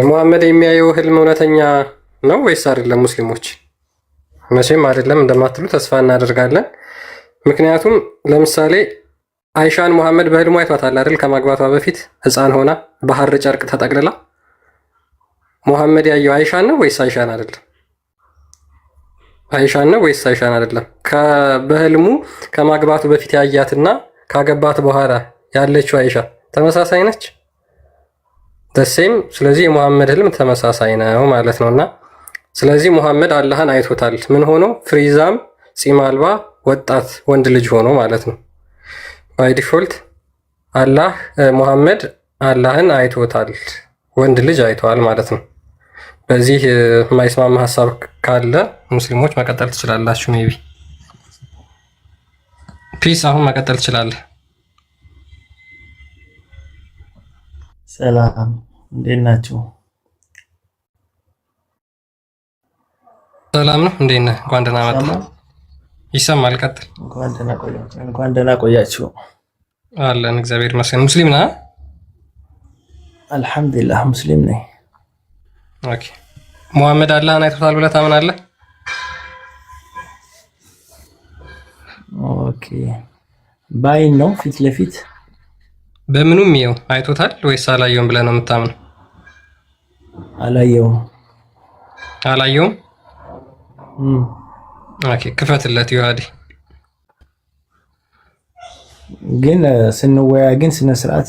ሙሐመድ የሚያየው ህልም እውነተኛ ነው ወይስ አይደለም? ሙስሊሞች መቼም አይደለም እንደማትሉ ተስፋ እናደርጋለን። ምክንያቱም ለምሳሌ አይሻን ሙሐመድ በህልሙ አይቷታል አይደል? ከማግባቷ በፊት ህፃን ሆና በሐር ጨርቅ ተጠቅልላ። ሙሐመድ ያየው አይሻን ነው ወይስ አይሻን አይደለም? አይሻን ነው ወይስ አይሻን አይደለም? በህልሙ ከማግባቱ በፊት ያያትና ካገባት በኋላ ያለችው አይሻ ተመሳሳይ ነች? ደሴም። ስለዚህ የሙሐመድ ህልም ተመሳሳይ ነው ማለት ነውና፣ ስለዚህ ሙሐመድ አላህን አይቶታል። ምን ሆኖ? ፍሪዛም ፂም አልባ ወጣት ወንድ ልጅ ሆኖ ማለት ነው። ባይ ዲፎልት ሙሐመድ አላህን አይቶታል፣ ወንድ ልጅ አይተዋል ማለት ነው። በዚህ የማይስማማ ሀሳብ ካለ ሙስሊሞች መቀጠል ትችላላችሁ። ሜቢ ፒስ፣ አሁን መቀጠል ትችላለህ። ሰላም፣ እንዴት ናችሁ? ሰላም ነው። እንዴት ነህ? እንኳን ደህና መጣህ። ይሰማል? ቀጥል። እንኳን ደህና ቆያችሁ። አለን፣ እግዚአብሔር ይመስገን። ሙስሊም ነህ? አልሐምዱሊላህ ሙስሊም ነኝ። ኦኬ። ሙሐመድ አላህን አይቶታል ብለህ ታምናለህ? ኦኬ። ባይን ነው ፊት ለፊት በምኑም ይኸው አይቶታል ወይስ አላየውም ብለህ ነው የምታምነው? አላየውም። አላየውም? ኦኬ፣ ክፈትለት ይዋዲ። ግን ስንወያይ ግን ስነ ስርዓት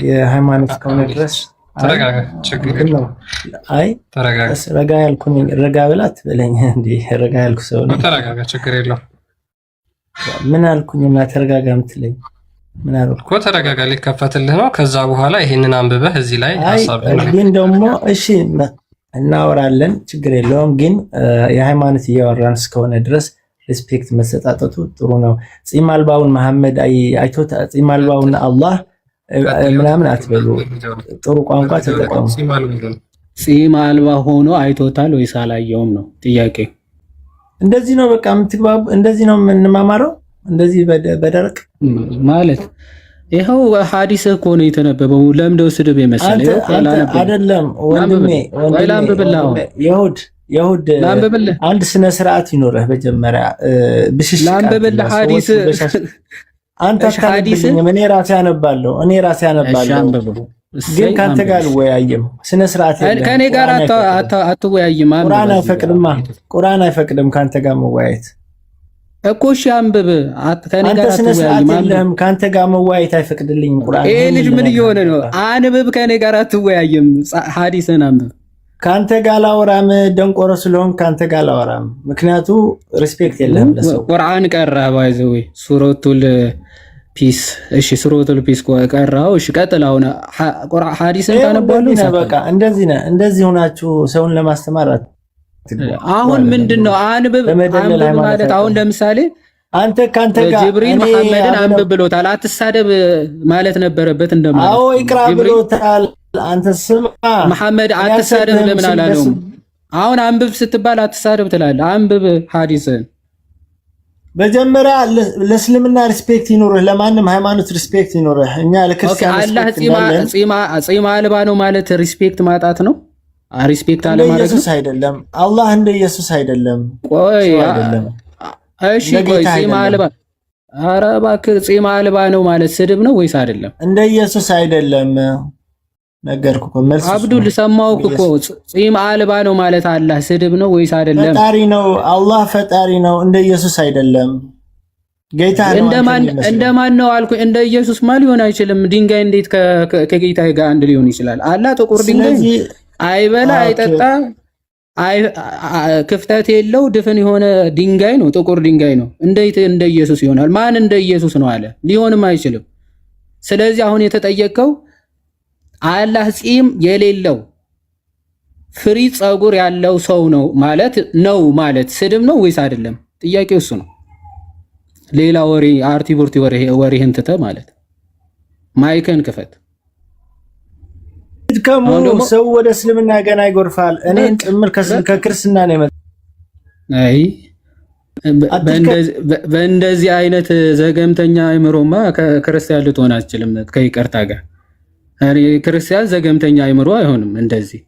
የሃይማኖት ከሆነ ድረስ ተረጋጋ። ችግር የለም። አይ ተረጋጋ። ረጋ ያልኩኝ ረጋ ብላት በለኝ እንዴ። ረጋ ያልኩ ሰው ነው። ተረጋጋ፣ ችግር የለም። ምን አልኩኝና ተረጋጋ የምትለኝ? ምን አልኩ እኮ? ተረጋጋ፣ ሊከፈትልህ ነው። ከዛ በኋላ ይሄንን አንብበህ እዚህ ላይ ሐሳብ ግን ደግሞ እሺ እናወራለን፣ ችግር የለውም። ግን የሃይማኖት እያወራን እስከሆነ ድረስ ሪስፔክት መሰጣጠቱ ጥሩ ነው። ፂም አልባውን መሐመድ አይቶታ ፂም አልባውን አላህ ምናምን አትበሉ። ጥሩ ቋንቋ ተጠቀሙ። ፂም አልባ ሆኖ አይቶታል ወይስ አላየውም ነው ጥያቄ። እንደዚህ ነው በቃ የምትግባቡ። እንደዚህ ነው የምንማማረው። እንደዚህ በደረቅ ማለት ይኸው ሐዲስ እኮ ነው የተነበበው። ለምደው ስድብ የመሰለ አይደለም ወንድሜ። ይሁድ አንድ ስነ ስርዓት ይኖርህ። መጀመሪያ ብሽሽ ላንብብልህ ሐዲስ አንተ አታነብልኝም። እኔ ራሴ አነባለሁ። ግን ካንተ ጋር አልወያይም። ስነ ስርዓት ከኔ ጋር አትወያይም። ቁርአን አይፈቅድም ካንተ ጋር መወያየት እኮ። እሺ አንብብ። ከኔ ጋር አትወያይም። ካንተ ጋር መወያየት አይፈቅድልኝም ቁርአን። ይሄ ልጅ ምን እየሆነ ነው? አንብብ። ከኔ ጋር አትወያይም። ሐዲስን አንብብ። ካንተ ጋር ላወራም። ደንቆሮ ስለሆን ካንተ ጋር ላወራም። ምክንያቱ ሪስፔክት የለም ለሰው። ቁርአን ቀራ ባይዘው ሱረቱል ፒስ። እሺ ሱረቱል ፒስ ቀራው። እሺ ቀጥል። አሁን ሐዲስን ታነባሉ። በቃ እንደዚህ ሆናችሁ ሰውን ለማስተማር አሁን ምንድነው አንብብ ማለት? አሁን ለምሳሌ አንተ ካንተ ጋር ጅብሪል መሐመድን አንብብ ብሎታል። አትሳደብ ማለት ነበረበት እንደማለት። አዎ ይቅራ ብሎታል። አንተ ስማ መሐመድ አትሳደብ ለምን አላለውም? አሁን አንብብ ስትባል አትሳደብ ትላለህ። አንብብ ሐዲስን። መጀመሪያ ለእስልምና ሪስፔክት ይኖርህ፣ ለማንም ሃይማኖት ሪስፔክት ይኖርህ። እኛ ለክርስቲያን አላህ ፂም አልባ ነው ማለት ሪስፔክት ማጣት ነው። ሪስፔክት አለ ማለት ኢየሱስ አይደለም። አላህ እንደ ኢየሱስ አይደለም። ቆይ እሺ፣ ቆይ ፂም አልባ፣ ኧረ እባክህ ፂም አልባ ነው ማለት ስድብ ነው ወይስ አይደለም? እንደ ኢየሱስ አይደለም። ነገርኩ እኮ መልስ አብዱል ሰማው እኮ ፂም አልባ ነው ማለት አላህ ስድብ ነው ወይስ አይደለም? ፈጣሪ ነው። አላህ ፈጣሪ ነው። እንደ ኢየሱስ አይደለም። ጌታ ነው። እንደማን ነው አልኩኝ? እንደ ኢየሱስ ማ ሊሆን አይችልም። ድንጋይ እንዴት ከጌታ ጋር አንድ ሊሆን ይችላል? አላህ ጥቁር ድንጋይ አይበላ አይጠጣ ክፍተት የለው ድፍን የሆነ ድንጋይ ነው። ጥቁር ድንጋይ ነው። እንዴት እንደ ኢየሱስ ይሆናል? ማን እንደ ኢየሱስ ነው አለ? ሊሆንም አይችልም። ስለዚህ አሁን የተጠየቀው አላህ ፂም የሌለው ፍሪ ጸጉር ያለው ሰው ነው ማለት ስድብ ነው ወይስ አይደለም? ጥያቄው እሱ ነው። ሌላ ወሬ አርቲቡርቲ ወሬህን ትተህ ማለት ማይከን ክፈት። ሰው ወደ እስልምና ገና ይጎርፋል። እኔ ጭምር ከክርስትና ነው የመጣው። አይ በእንደዚህ አይነት ዘገምተኛ አይምሮማ ከክርስቲያን ልትሆን አትችልም። ከይቅርታ ጋር ክርስቲያን ዘገምተኛ አይምሮ አይሆንም። እንደዚህ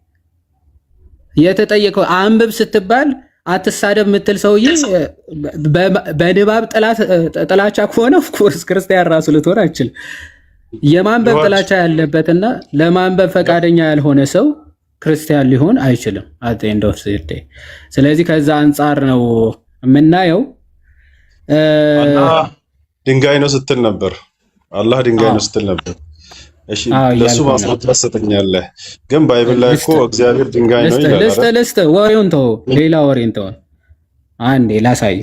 የተጠየቀው አንብብ ስትባል አትሳደብ የምትል ሰውዬ በንባብ ጥላቻ ከሆነ ኦፍኮርስ ክርስቲያን ራሱ ልትሆን አይችልም። የማንበብ ጥላቻ ያለበትና ለማንበብ ፈቃደኛ ያልሆነ ሰው ክርስቲያን ሊሆን አይችልም። አት ኤንድ ኦፍ ዘ ዴይ። ስለዚህ ከዛ አንጻር ነው የምናየው። አላህ ድንጋይ ነው ስትል ነበር። አላህ ድንጋይ ነው ስትል ነበር። እሺ ለሱ ማስረጃ ሰጠኛለህ። ግን ባይብል ላይ እኮ እግዚአብሔር ድንጋይ ነው ይላል። ለስተ ወሬውን ተው፣ ሌላ ወሬን ተው። አንዴ ላሳይ።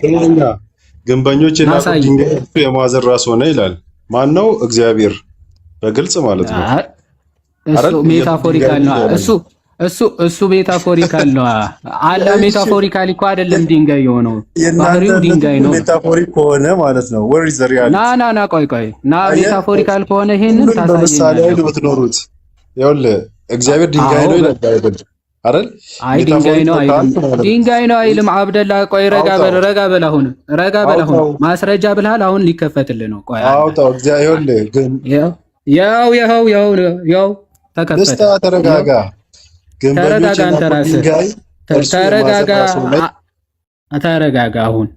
ግንበኞች የናቁት ድንጋይ የማዕዘን ራስ ሆነ ይላል። ማን ነው? እግዚአብሔር በግልጽ ማለት ነው። እሱ ሜታፎሪካል ነው። እሱ ሜታፎሪካል ነው። አላ ሜታፎሪካል እኮ አይደለም ድንጋይ የሆነው ባህሪው ድንጋይ ነው። ሜታፎሪክ ከሆነ ማለት ነው where is the reality? ና ቆይ ሜታፎሪካል ከሆነ ይሄንን ታሳየኛለህ። ብትኖሩት ይኸውልህ እግዚአብሔር ድንጋይ ነው ይላል አይደል? አይ ድንጋይ ነው አይልም። አብደላ ቆይ ረጋ በል አሁን ማስረጃ ብልሃል። አሁን ሊከፈትልህ ነው። ቆይ አውጣው። እግዚአብሔር ግን ያው ተከፈተ። ተረጋጋ። ተረጋጋ። አሁን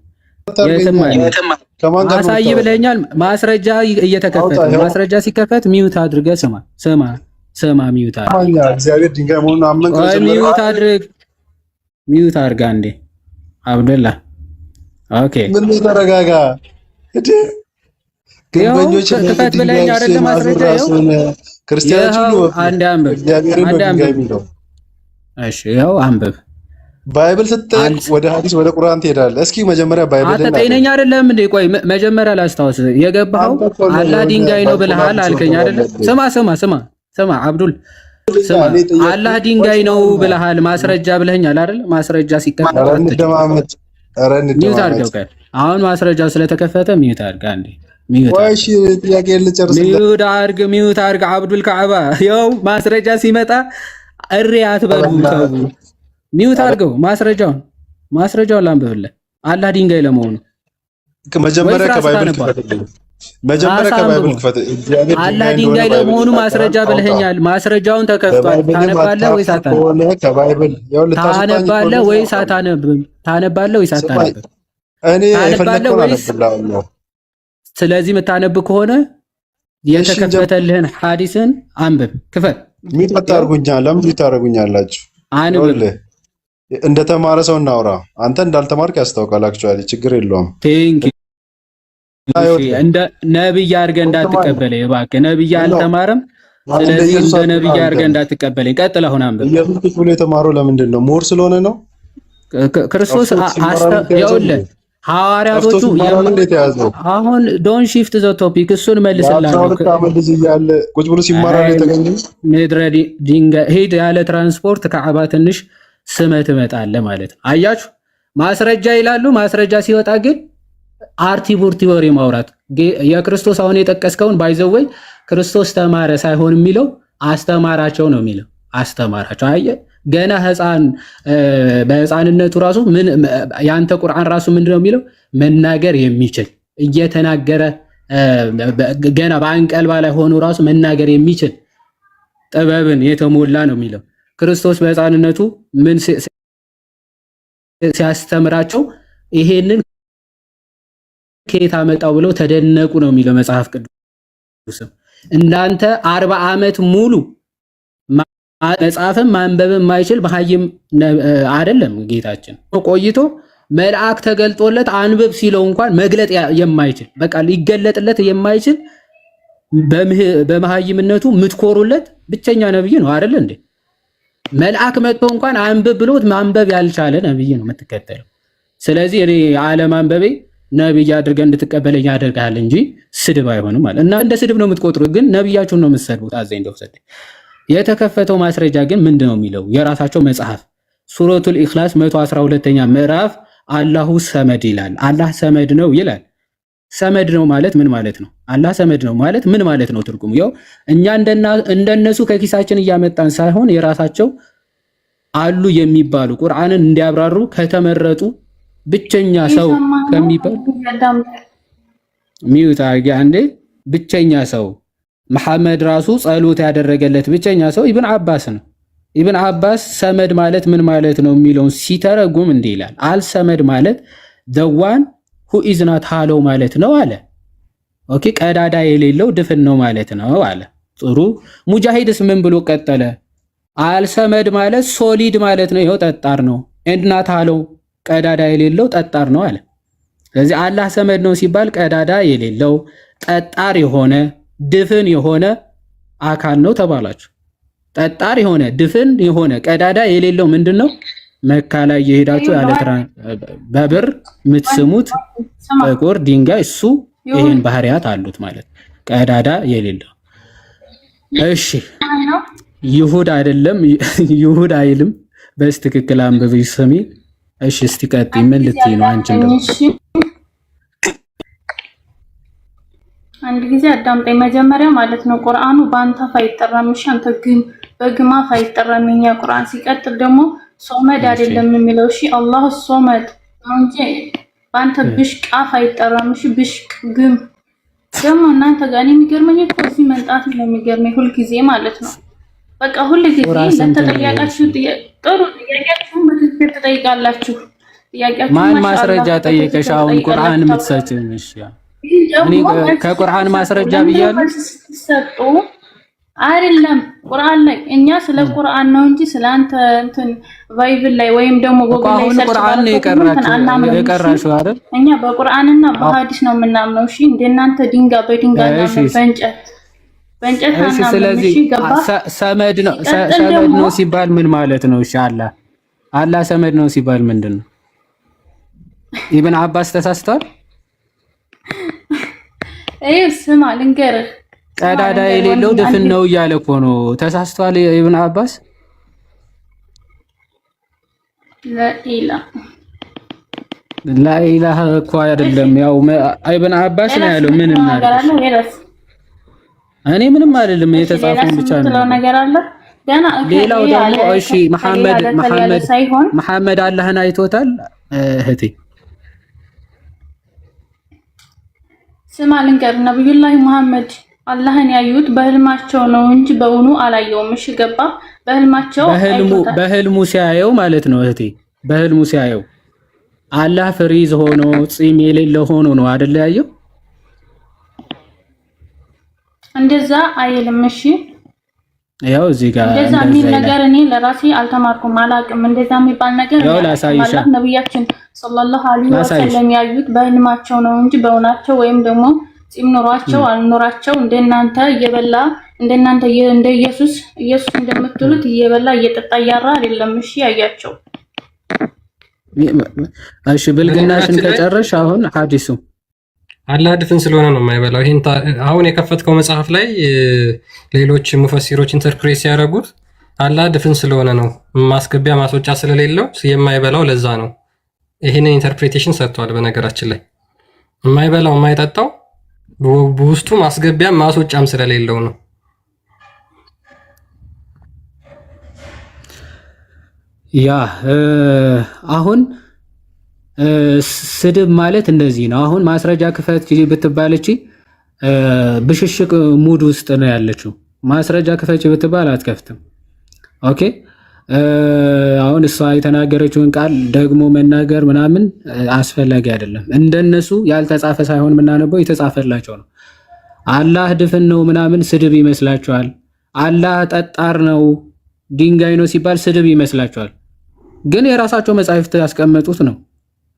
የትም አሳይ ብለኛል። ማስረጃ እየተከፈተ ነው። ማስረጃ ሲከፈት ሚዩት አድርገህ ስማ ሚዩት አድርግ። እግዚአብሔር ድንጋይ መሆኑን አመንክ። ሚዩት አድርጋ እንዴ አብደላ። ኦኬ ምን ተረጋጋ። ግንበኞች ክፈት ብለኝ አይደለም ማስረጃ ክርስቲያኖች ሁሉ አንድ አንብብ። እሺ ያው አንብብ። ባይብል ስትጠይቅ ወደ ሐዲስ ወደ ቁርአን ትሄዳለህ። እስኪ መጀመሪያ ባይብል አንተ ጤነኛ አይደለም እንዴ? ቆይ መጀመሪያ ላስታውስ። የገባኸው አላህ ድንጋይ ነው ብለሃል አልከኝ አይደለ? ስማ አብዱል ስማ፣ አላህ ድንጋይ ነው ብለሃል። ማስረጃ ብለኛል አይደል? ማስረጃ ሲከፈት ሚዩት አድርገው። አሁን ማስረጃው ስለተከፈተ ሚዩት አድርጋ እንዴ ሚዩት አድርግ አብዱል ከዓባ። ያው ማስረጃ ሲመጣ እሪ አትበሉ ተው። ሚዩት አድርገው። ማስረጃውን ላንብብልህ። አላህ ድንጋይ ለመሆኑ መጀመሪያ ከባይብል ክፈት። አላህ ድንጋይ ለመሆኑ ማስረጃ ብለኸኛል። ማስረጃውን ተከፍቷል። ታነባለህ ወይስ አታነብም? ታነባለህ ወይስ አታነብም? እኔ የፈለከውን አነብልሃለሁ። ስለዚህ የምታነብ ከሆነ የተከፈተልህን ሐዲስን አንብብ። ክፈት። ለምን ታደርጉኛላችሁ? አንብብ። እንደተማረ ሰው እናውራ። አንተ እንዳልተማርክ ያስታውቃል። አክቹአሊ ችግር የለውም። እንደ ነብይ አድርገህ እንዳትቀበለኝ እባክህ። ነብይ አልተማረም። ስለዚህ እንደ ነብይ አድርገህ እንዳትቀበለኝ። ቀጥል። አሁን አንብብ። ኢየሱስ ብሎ የተማረው ለምንድን ነው? ምሁር ስለሆነ ነው? ክርስቶስ ይኸውልህ ሐዋርያቶቹ አሁን ዶን ሺፍት ዘ ቶፒክ እሱን መልስላለሁ። ቁጭ ብሎ ሲማራ ምድረ ድንጋይ ሂድ ያለ ትራንስፖርት ከዓባ ትንሽ ስመህ ትመጣለህ ማለት ነው። አያችሁ ማስረጃ ይላሉ። ማስረጃ ሲወጣ ግን አርቲ ቡርቲ ወሬ ማውራት። የክርስቶስ አሁን የጠቀስከውን ባይዘወይ ክርስቶስ ተማረ ሳይሆን የሚለው አስተማራቸው ነው የሚለው። አስተማራቸው። አየህ ገና ህፃን በህፃንነቱ ራሱ ምን ያንተ ቁርአን ራሱ ምንድነው የሚለው? መናገር የሚችል እየተናገረ ገና በአንቀልባ ላይ ሆኖ ራሱ መናገር የሚችል ጥበብን የተሞላ ነው የሚለው። ክርስቶስ በህፃንነቱ ምን ሲያስተምራቸው ይሄንን ከየት አመጣው ብለው ተደነቁ ነው የሚለው መጽሐፍ ቅዱስ። እናንተ 40 ዓመት ሙሉ መጽሐፍም ማንበብም የማይችል መሀይም አይደለም ጌታችን። ቆይቶ መልአክ ተገልጦለት አንብብ ሲለው እንኳን መግለጥ የማይችል በቃ ሊገለጥለት የማይችል በመሀይምነቱ ምትኮሩለት ብቸኛ ነብይ ነው አይደል እንዴ? መልአክ መጥቶ እንኳን አንብብ ብሎት ማንበብ ያልቻለ ነብይ ነው የምትከተለው። ስለዚህ እኔ ዓለም አንበቤ ነብይ አድርገህ እንድትቀበለኝ ያደርጋል እንጂ ስድብ አይሆንም ማለት እና እንደ ስድብ ነው የምትቆጥሩት፣ ግን ነብያችሁን ነው የምትሰድቡት። አዘኝ እንደወሰደ የተከፈተው ማስረጃ ግን ምንድነው የሚለው? የራሳቸው መጽሐፍ ሱረቱል ኢኽላስ 112ኛ ምዕራፍ አላሁ ሰመድ ይላል። አላህ ሰመድ ነው ይላል። ሰመድ ነው ማለት ምን ማለት ነው? አላህ ሰመድ ነው ማለት ምን ማለት ነው? ትርጉሙ ያው እኛ እንደነሱ ከኪሳችን እያመጣን ሳይሆን የራሳቸው አሉ የሚባሉ ቁርአንን እንዲያብራሩ ከተመረጡ ብቸኛ ሰው ከሚባል ሚውት አድርጊ አንዴ። ብቸኛ ሰው መሐመድ ራሱ ጸሎት ያደረገለት ብቸኛ ሰው ኢብን አባስ ነው። ኢብን አባስ ሰመድ ማለት ምን ማለት ነው የሚለውን ሲተረጉም እንዲህ ይላል፣ አልሰመድ ማለት the one who is not hollow ማለት ነው አለ። ኦኬ ቀዳዳ የሌለው ድፍን ነው ማለት ነው አለ። ጥሩ። ሙጃሂድስ ምን ብሎ ቀጠለ? አልሰመድ ማለት ሶሊድ ማለት ነው፣ ይኸው ጠጣር ነው። and not hollow ቀዳዳ የሌለው ጠጣር ነው አለ። ስለዚህ አላህ ሰመድ ነው ሲባል ቀዳዳ የሌለው ጠጣር የሆነ ድፍን የሆነ አካል ነው ተባላችሁ። ጠጣር የሆነ ድፍን የሆነ ቀዳዳ የሌለው ምንድነው? መካ ላይ የሄዳችሁ ያለ በብር የምትስሙት ጥቁር ድንጋይ እሱ ይሄን ባህሪያት አሉት ማለት ቀዳዳ የሌለው። እሺ ይሁዳ አይደለም ይሁዳ አይልም። በስትክክል አንብበሽ ስሚ። እሺ እስቲ ቀጥይ። ምን ልትይ ነው አንቺ? አንድ ጊዜ አዳምጠኝ መጀመሪያ ማለት ነው። ቁርአኑ በአንተ አይጠራም፣ እሺ አንተ ግን በግማፍ አይጠራም የኛ ቁርአን። ሲቀጥል ደግሞ ሶመድ አይደለም የሚለው እሺ፣ አላህ ሶመድ እንጂ በአንተ ብሽቃፍ አይጠራም፣ እሺ ብሽቅ ግም ደግሞ እናንተ ጋር የሚገርመኝ እኮ እዚህ መንጣት ነው የሚገርመኝ ሁልጊዜ ማለት ነው። በቃ ሁልጊዜ ለተጠያቃችሁ ጥሩ ጥያቄያችሁን በትክክል ትጠይቃላችሁ። ጥያቄያችሁ ማን ማስረጃ ጠየቀሽ? አሁን ቁርአን የምትሰጪኝ? እሺ እኔ ከቁርአን ማስረጃ ብያለሁ ሰጡ አይደለም። ቁርአን ላይ እኛ ስለ ቁርአን ነው እንጂ ስለ አንተ እንትን ባይብል ላይ ወይም ደግሞ ጎግል ላይ ሰርች ቁርአን ነው የቀራሽው አይደል? እኛ በቁርአንና በሐዲስ ነው የምናምነው። እሺ እንደናንተ ድንጋይ በድንጋይ ነው በእንጨት እሺ። ስለዚህ ሰመድ ነው ሲባል ምን ማለት ነው? እሺ አላህ ሰመድ ነው ሲባል ምንድነው? ኢብን አባስ ተሳስቷል? ስማ ልንገርህ፣ ቀዳዳ የሌለው ድፍን ነው እያለ እኮ ነው። ተሳስቷል ኢብን አባስ? ላኢላህ እኮ አይደለም፣ ያው ኢብን አባስ ነው ያለው። ምን እናደርግ? እኔ ምንም አይደለም፣ የተጻፈውን ብቻ ነው ነገር አለ ገና። ሌላው ደግሞ እሺ መሐመድ አላህን አይቶታል እህቴ? ስማ ልንገርህ፣ ነብዩላህ መሐመድ አላህን ያዩት በህልማቸው ነው እንጂ በእውኑ አላየውም። እሺ ገባ? በህልሙ ሲያየው ማለት ነው እህቴ፣ በህልሙ ሲያየው አላህ ፍሪዝ ሆኖ ጺም የሌለው ሆኖ ነው አይደል ያየው? እንደዛ አይልም። እሺ ያው እዚህ ጋር እንደዛ የሚል ነገር እኔ ለራሴ አልተማርኩም፣ አላውቅም። እንደዛ የሚባል ነገር ማለት ነብያችን ሰለላሁ ዐለይሂ ወሰለም ያዩት በህልማቸው ነው እንጂ በእውናቸው ወይም ደግሞ ጺም ኖሯቸው አልኖራቸው እንደናንተ እየበላ እንደናንተ እንደ ኢየሱስ እንደምትሉት እየበላ እየጠጣ እያራ አይደለም። እሺ ያያቸው። እሺ ብልግናሽን ከጨረሽ አሁን ሐዲሱ አላህ ድፍን ስለሆነ ነው የማይበላው። ይሄን አሁን የከፈትከው መጽሐፍ ላይ ሌሎች ሙፈሲሮች ኢንተርፕሬት ሲያደርጉት አላህ ድፍን ስለሆነ ነው፣ ማስገቢያ ማስወጫ ስለሌለው የማይበላው ለዛ ነው። ይሄንን ኢንተርፕሬቴሽን ሰጥቷል። በነገራችን ላይ የማይበላው የማይጠጣው በውስጡ ማስገቢያም ማስወጫም ስለሌለው ነው። ያ አሁን ስድብ ማለት እንደዚህ ነው። አሁን ማስረጃ ክፈት ብትባለች ብሽሽቅ ሙድ ውስጥ ነው ያለችው። ማስረጃ ክፈች ብትባል አትከፍትም። ኦኬ አሁን እሷ የተናገረችውን ቃል ደግሞ መናገር ምናምን አስፈላጊ አይደለም። እንደነሱ ያልተጻፈ ሳይሆን የምናነበው የተጻፈላቸው ነው። አላህ ድፍን ነው ምናምን ስድብ ይመስላችኋል። አላህ ጠጣር ነው ድንጋይ ነው ሲባል ስድብ ይመስላችኋል። ግን የራሳቸው መጻሕፍት ያስቀመጡት ነው።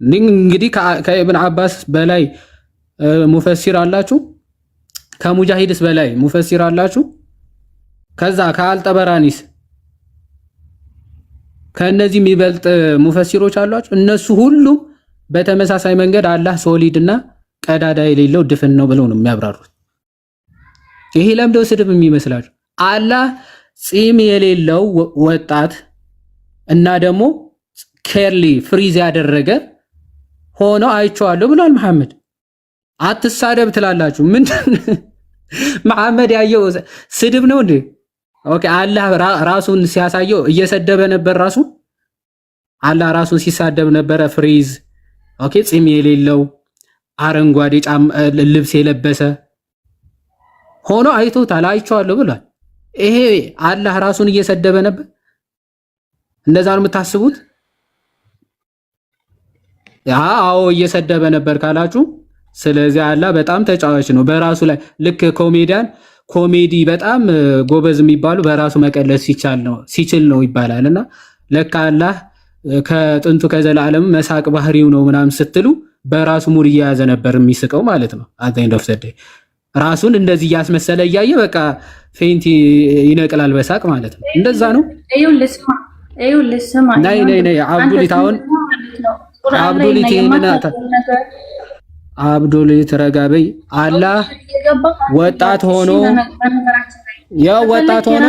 እንግዲህ ከኢብን አባስ በላይ ሙፈሲር አላችሁ፣ ከሙጃሂድስ በላይ ሙፈሲር አላችሁ፣ ከዛ ከአልጠበራኒስ ከነዚህ የሚበልጥ ሙፈሲሮች አሏችሁ። እነሱ ሁሉ በተመሳሳይ መንገድ አላህ ሶሊድ እና ቀዳዳ የሌለው ድፍን ነው ብለው ነው የሚያብራሩት። ይሄ ለምደው ስድብ የሚመስላችሁ አላህ ጺም የሌለው ወጣት እና ደግሞ ኬርሊ ፍሪዝ ያደረገ ሆኖ አይቼዋለሁ ብሏል መሐመድ። አትሳደብ ትላላችሁ። ምንድን መሐመድ ያየው ስድብ ነው እንዴ? ኦኬ አላህ ራሱን ሲያሳየው እየሰደበ ነበር። አላህ ራሱን ሲሳደብ ነበረ። ፍሪዝ ኦኬ ጺም የሌለው አረንጓዴ ልብስ የለበሰ ሆኖ አይቶታል፣ አይቼዋለሁ ብሏል። ይሄ አላህ ራሱን እየሰደበ ነበር? እንደዛ ነው የምታስቡት? አዎ እየሰደበ ነበር ካላችሁ፣ ስለዚህ አላህ በጣም ተጫዋች ነው በራሱ ላይ። ልክ ኮሜዲ በጣም ጎበዝ የሚባሉ በራሱ መቀለስ ሲችል ነው ይባላል። እና ለካ አላህ ከጥንቱ ከዘላለም መሳቅ ባህሪው ነው ምናምን ስትሉ በራሱ ሙድ እየያዘ ነበር የሚስቀው ማለት ነው። አዛኝ ደፍሰደ ራሱን እንደዚህ እያስመሰለ እያየ በቃ ፌንት ይነቅላል በሳቅ ማለት ነው። እንደዛ ነው። ልስማ ነይ አብዱሊት፣ አሁን አብዱሊት አብዱሊት ረጋ በይ። አላህ ወጣት ሆኖ ያው ወጣት ሆኖ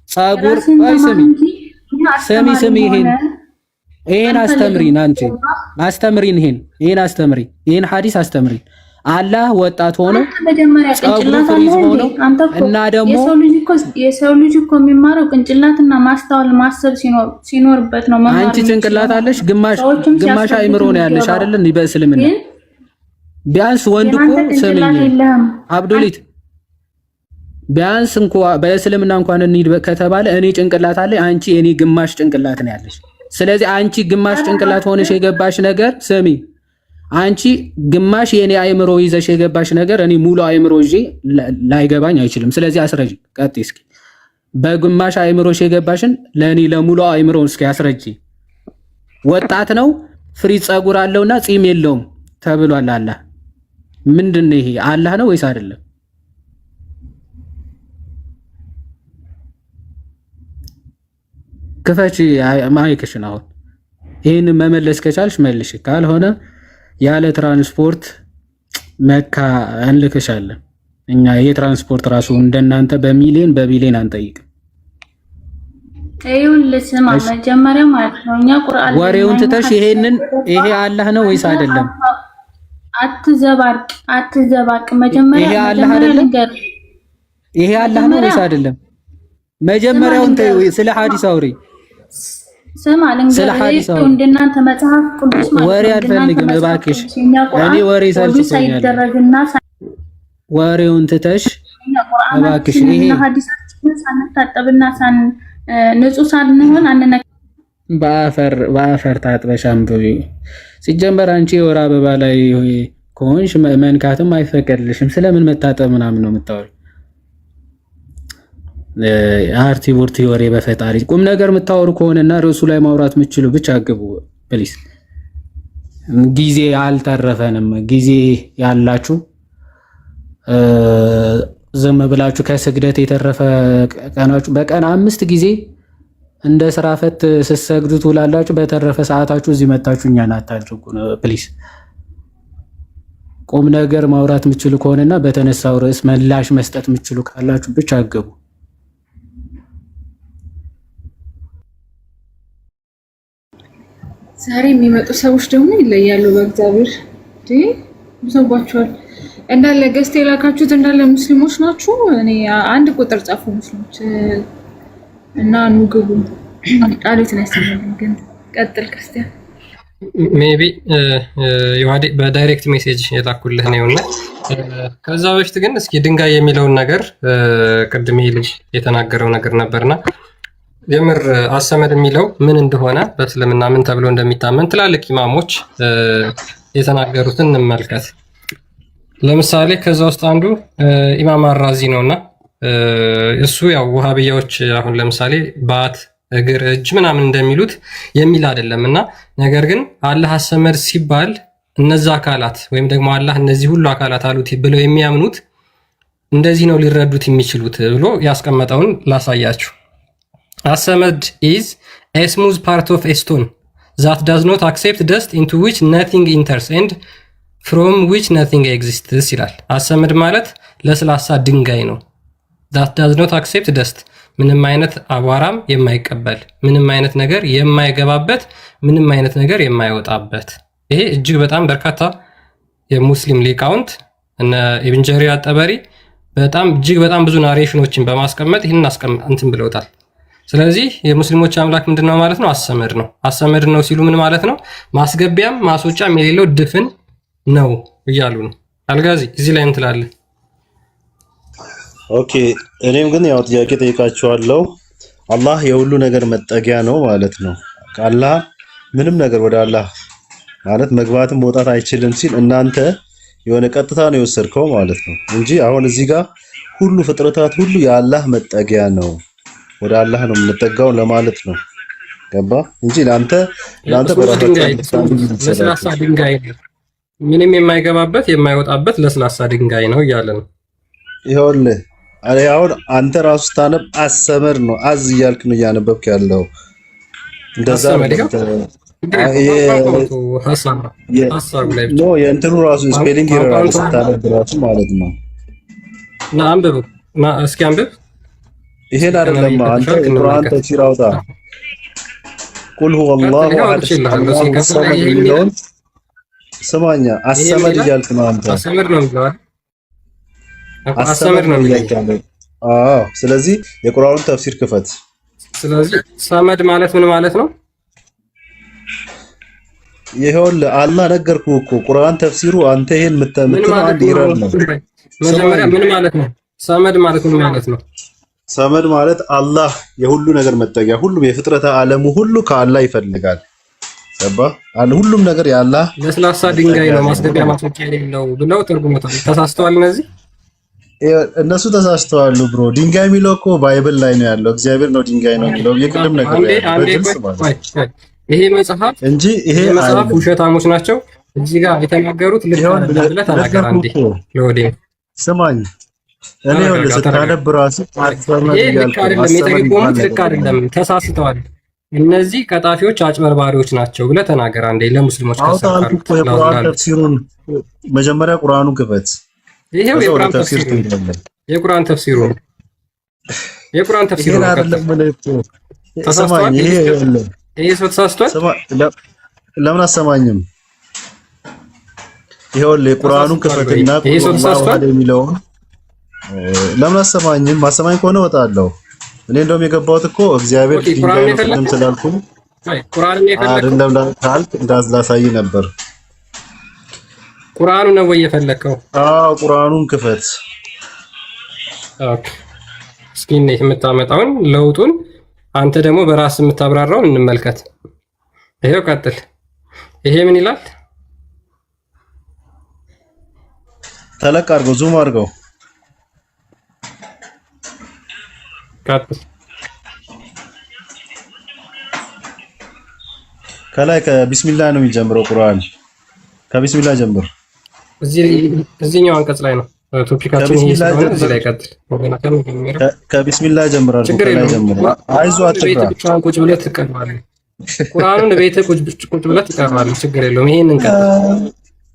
ጸጉር ስሚ ይሄን አስተምሪን፣ አንቺ አስተምሪን፣ ይሄን አስተምሪን፣ ይሄን ሐዲስ አስተምሪን። አላህ ወጣት ሆኖ ጸጉሩ ፍሪዝ ሆኖ እና ደግሞ የሰው ልጅ እኮ የሚማረው ቅንጭላትና ማስተዋል ማሰብ ሲኖርበት ነው። አንቺ ጭንቅላት አለሽ፣ ግማሽ አይምሮ ነው ያለሽ አይደል? በእስልምና ቢያንስ ወንድ እኮ ስምኝ አብዱሊት፣ ቢያንስ በእስልምና እንኳን እንሂድ ከተባለ እኔ ጭንቅላት አለ፣ አንቺ እኔ ግማሽ ጭንቅላት ነው ያለሽ። ስለዚህ አንቺ ግማሽ ጭንቅላት ሆነሽ የገባሽ ነገር ስሚ፣ አንቺ ግማሽ የኔ አይምሮ ይዘሽ የገባሽ ነገር እኔ ሙሉ አይምሮ ይዤ ላይገባኝ አይችልም። ስለዚህ አስረጂ፣ ቀጥይ እስኪ። በግማሽ አይምሮሽ የገባሽን ለኔ ለሙሉ አይምሮ እስኪ አስረጂ። ወጣት ነው፣ ፍሪዝ ጸጉር አለውና ጺም የለውም ተብሏል። አላህ ምንድን ነው ይሄ? አላህ ነው ወይስ አይደለም? ክፈቺ ማይክሽን። አሁን ይህን መመለስ ከቻልሽ መልሽ፣ ካልሆነ ያለ ትራንስፖርት መካ እንልክሻለን። እኛ ይሄ ትራንስፖርት ራሱ እንደናንተ በቢሊዮን አንጠይቅም። ልስማ መጀመሪያ ማለት ነው እኛ ቁርአን ወሬውን ትተሽ ይሄ አላህ ነው ወይስ አይደለም? አትዘባርቅ። መጀመሪያ ይሄ አላህ አይደለም? ይሄ አላህ ነው ወይስ አይደለም? መጀመሪያውን ስለ ሐዲስ አውሪ። ስማ ልንገርህ፣ እንደናንተ መጽሐፍ ቅዱስ ማለት ወሬ አልፈልግም እባክሽ። እኔ ወሬ ሳይደረግና ወሬውን ትተሽ እባክሽ ይሄ ሐዲሳችንን ሳንታጠብና ንጹህ ሳንሆን በአፈር ታጥበሽ አንብቢ። ሲጀመር አንቺ የወር አበባ ላይ ከሆንሽ መንካትም አይፈቀድልሽም። ስለምን መታጠብ ምናምን ነው የምታወሪው? አርቲ ቡርቲ ወሬ በፈጣሪ ቁም ነገር የምታወሩ ከሆነና ርዕሱ ላይ ማውራት የምትችሉ ብቻ አግቡ ፕሊስ። ጊዜ አልተረፈንም። ጊዜ ያላችሁ ዝም ብላችሁ ከስግደት የተረፈ ቀናችሁ በቀን 5 ጊዜ እንደ ስራ ፈት ስትሰግዱ ትውላላችሁ። በተረፈ ሰዓታችሁ እዚህ መታችሁ እኛን አታድርጉ ፕሊስ። ቁም ነገር ማውራት የምትችሉ ከሆነና በተነሳው ርዕስ ምላሽ መስጠት የምትችሉ ካላችሁ ብቻ አግቡ። ዛሬ የሚመጡ ሰዎች ደግሞ ይለያሉ። በእግዚአብሔር ብሰባቸዋል እንዳለ ገዝተ የላካችሁት እንዳለ ሙስሊሞች ናችሁ። እኔ አንድ ቁጥር ጻፉ ሙስሊሞች እና ንግቡ ጣሊት ነው ያስተምራል። ግን ቀጥል ክርስቲያን ሜቢ ዮሐዴ በዳይሬክት ሜሴጅ የላኩልህ ነውና ከዛ በፊት ግን እስኪ ድንጋይ የሚለውን ነገር ቅድም ልጅ የተናገረው ነገር ነበርና የምር አሰመድ የሚለው ምን እንደሆነ በእስልምና ምን ተብሎ እንደሚታመን ትላልቅ ኢማሞች የተናገሩትን እንመልከት። ለምሳሌ ከዛ ውስጥ አንዱ ኢማም አራዚ ነውና እሱ ያው ወሃቢያዎች አሁን ለምሳሌ ባት እግር እጅ ምናምን እንደሚሉት የሚል አይደለምና ነገር ግን አላህ አሰመድ ሲባል እነዛ አካላት ወይም ደግሞ አላህ እነዚህ ሁሉ አካላት አሉት ብለው የሚያምኑት እንደዚህ ነው ሊረዱት የሚችሉት ብሎ ያስቀመጠውን ላሳያችሁ። አሰመድ is a smooth part of a stone that does not accept dust into which nothing enters and from which nothing exists ይላል። አሰመድ ማለት ለስላሳ ድንጋይ ነው። that does not accept dust ምንም አይነት አቧራም የማይቀበል ምንም አይነት ነገር የማይገባበት ምንም አይነት ነገር የማይወጣበት። ይሄ እጅግ በጣም በርካታ የሙስሊም ሊቃውንት እነ ኢብን ጀሪር አጠበሪ በጣም እጅግ በጣም ብዙ ናሬሽኖችን በማስቀመጥ ይሄን እንትን ብለውታል። ስለዚህ የሙስሊሞች አምላክ ምንድነው ማለት ነው? አሰመድ ነው። አሰመድ ነው ሲሉ ምን ማለት ነው? ማስገቢያም ማስወጫም የሌለው ድፍን ነው እያሉ ነው። አልጋዚ እዚህ ላይ እንትላለ ኦኬ እኔም ግን ያው ጥያቄ ጠይቃችኋለሁ። አላህ የሁሉ ነገር መጠጊያ ነው ማለት ነው። ከአላህ ምንም ነገር ወደ አላህ ማለት መግባትም መውጣት አይችልም ሲል እናንተ የሆነ ቀጥታ ነው የወሰድከው ማለት ነው እንጂ አሁን እዚህ ጋር ሁሉ ፍጥረታት ሁሉ የአላህ መጠጊያ ነው፣ ወደ አላህ ነው የምንጠጋው ለማለት ነው። ገባ እንጂ ለአንተ ለስላሳ ድንጋይ ምንም የማይገባበት የማይወጣበት ለስላሳ ድንጋይ ነው እያለ ነው። ይኸውልህ አሁን አንተ ራሱ ስታነብ አሰመር ነው አዝ እያልክ ነው እያነበብክ ያለው። እንደዛ ነው የእንትኑ ራሱ ስፔሊንግ ይረራል ስታነብ ራሱ ማለት ነው። ና አንብብ፣ እስኪ አንብብ። ይሄን አይደለም አንተ ቁርአን ተፍሲር አውጣ። ቁል ሁወ አላሁ አሐድ የሚለውን ስማኛ። አሰመድ እያልክ ነው አንተ። አሰመድ ነው የሚለው አሰመድ ነው የሚለው። አዎ፣ ስለዚህ የቁርአኑን ተፍሲር ክፈት። ስለዚህ ሰመድ ማለት ምን ማለት ነው? ይኸውልህ አላህ ነገርኩህ እኮ ቁርአን ተፍሲሩ አንተ ይሄን የምትለው አንድ ይራል ነው። መጀመሪያ ምን ማለት ነው? ሰመድ ማለት ምን ማለት ነው? ሰመድ ማለት አላህ የሁሉ ነገር መጠጊያ፣ ሁሉም የፍጥረተ ዓለሙ ሁሉ ከአላህ ይፈልጋል። ገባ? ሁሉም ነገር የአላህ ለስላሳ ድንጋይ ነው ማስገቢያ ማስወጫ የሌለው ብለው ተርጉመታል። ተሳስተዋል። እነሱ ተሳስተዋል ብሮ። ድንጋይ የሚለው እኮ ባይብል ላይ ነው ያለው። እግዚአብሔር ነው ድንጋይ ነው የሚለው የቅድም ነገር በግልጽ ማለት ይሄ መጽሐፍ እንጂ ይሄ መጽሐፍ ውሸታሞች ናቸው። እዚህ ጋር የተናገሩት ልክ አይደለም ብለህ ተናገር። አንዴ ለወዴ ስማኝ፣ እኔ ወደ ስታነብ ራሱ ይሄ ልክ አይደለም፣ የተረጎሙት ልክ አይደለም፣ ተሳስተዋል። እነዚህ ቀጣፊዎች አጭበርባሪዎች ናቸው ብለህ ተናገር። አንዴ ለሙስሊሞች ከሰፈሩ የቁርአን ተፍሲሩን መጀመሪያ ቁርአኑን ክፈት። ይሄው የቁርአን ተፍሲሩ የቁርአን ተፍሲሩ የቁርአን ተፍሲሩ ይሄን አይደለም ማለት ነው። ተሰማኝ። ይሄ ሰው ተሳስቷል። ለምን አሰማኝም? ይኸውልህ የቁርአኑን ክፈትና ቁርአን የሚለውን ለምን አሰማኝም? ማሰማኝ ከሆነ እወጣለሁ። እኔ እንደውም የገባሁት እኮ እግዚአብሔር ድንጋይ ነው ቅድም ስላልኩኝ ቁርአንን አይደለም ካልክ እንዳላሳይ ነበር። ቁርአኑ ነው ወይ የፈለከው? አዎ ቁርአኑን ክፈት። ኦኬ እስኪ እኔ የምታመጣውን ለውጡን አንተ ደግሞ በራስ የምታብራራውን እንመልከት። ይሄው ቀጥል። ይሄ ምን ይላል? ተለቅ አድርገው፣ ዙም አድርገው። ቀጥል። ከላይ ከቢስሚላህ ነው የሚጀምረው ቁርአን። ከቢስሚላህ ጀምር። እዚህኛው አንቀጽ ላይ ነው ቶፒካችን። ይሄ ስለሆነ እዚህ ላይ ቀጥል። ከቢስሚላህ ጀምራል። ከላይ ጀምር። አይዞህ አትፍራ። ብቻህን ቁጭ ብለህ ትቀርባለህ። ቁርአኑን ቤትህ ቁጭ ብለህ ትቀርባለህ። ችግር የለውም። ይሄንን ቀጥል።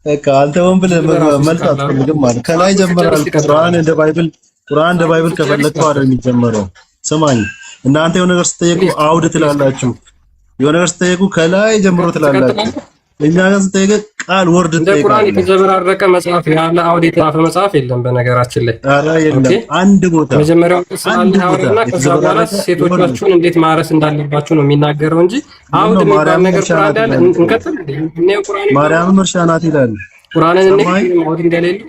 በቃ አንተ ወን ብለህ መልስ አትፈልግም ማለት ከላይ ጀምራል። ቁርአን እንደ ባይብል ከፈለግከው አይደል የሚጀምረው። ስማኝ፣ እናንተ የሆነ ነገር ስትጠየቁ አውድ ትላላችሁ፣ የሆነ ነገር ስትጠየቁ ከላይ ጀምሮ ትላላችሁ። እኛ ጋር ስትጠየቅ ቃል ወርድ ትጠይቃለህ። ቁርአን የተዘበራረቀ መጽሐፍ ያለ አውድ የተጻፈ መጽሐፍ የለም በነገራችን ላይ። ኧረ የለም። አንድ ቦታ መጀመሪያው አንድ አውድና ከዛ በኋላ ሴቶቻችሁን እንዴት ማረስ እንዳለባችሁ ነው የሚናገረው እንጂ አውድ የሚባል ነገር ቁርአን ያለ እንከተል እንዴ? ቁርአን ማርያም እርሻ ናት ይላል። ቁርአንን እንዴ አውድ እንደሌለ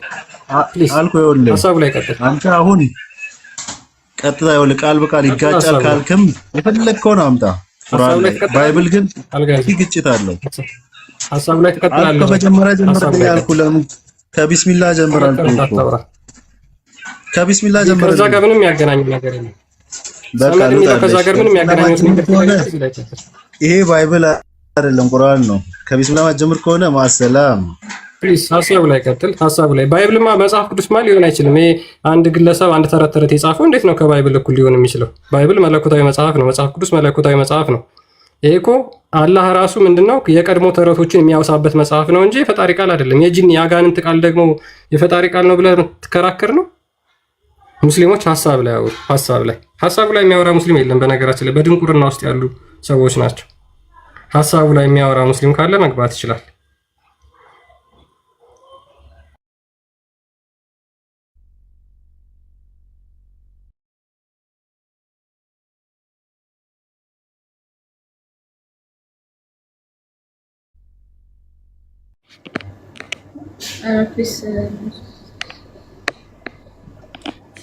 አልኩህ። ይኸውልህ ሀሳቡ ላይ ቀጥል። አንተ አሁን ቀጥታ ይኸውልህ ቃል በቃል ይጋጫል ካልክም የፈለግከውን አምጣ። ቁርአን ላይ ባይብል ግን ግጭት አለው። ሀሳቡ ላይ ተከትላለህ። ከመጀመሪያ ጀምረህ ያልኩህ ለምን ከቢስሚላህ ጀምረህ አልኩህ። ከቢስሚላህ ጀምረህ ከዛ ጋር ምንም ያገናኝ ነገር የለም። በቃ ከዛ ጋር ምንም ያገናኝ ነገር የለም። ይሄ ባይብል አይደለም ቁርአን ነው። ከቢስሚላህ ማጀምር ከሆነ ማሰላም ፕሊዝ ሀሳቡ ላይ ቀጥል። ሀሳቡ ላይ ባይብልማ መጽሐፍ ቅዱስማ ሊሆን አይችልም። ይሄ አንድ ግለሰብ አንድ ተረት ተረት የጻፈው እንዴት ነው ከባይብል እኩል ሊሆን የሚችለው? ባይብል መለኮታዊ መጽሐፍ ነው። መጽሐፍ ቅዱስ መለኮታዊ መጽሐፍ ነው። ይሄ እኮ አላህ ራሱ ምንድነው የቀድሞ ተረቶችን የሚያወሳበት መጽሐፍ ነው እንጂ የፈጣሪ ቃል አይደለም። የጂኒ የአጋንንት ቃል ደግሞ የፈጣሪ ቃል ነው ብለህ ትከራከር ነው? ሙስሊሞች ሀሳብ ላይ አውሩ። ሀሳቡ ላይ የሚያወራ ሙስሊም የለም በነገራችን ላይ በድንቁርና ውስጥ ያሉ ሰዎች ናቸው። ሀሳቡ ላይ የሚያወራ ሙስሊም ካለ መግባት ይችላል።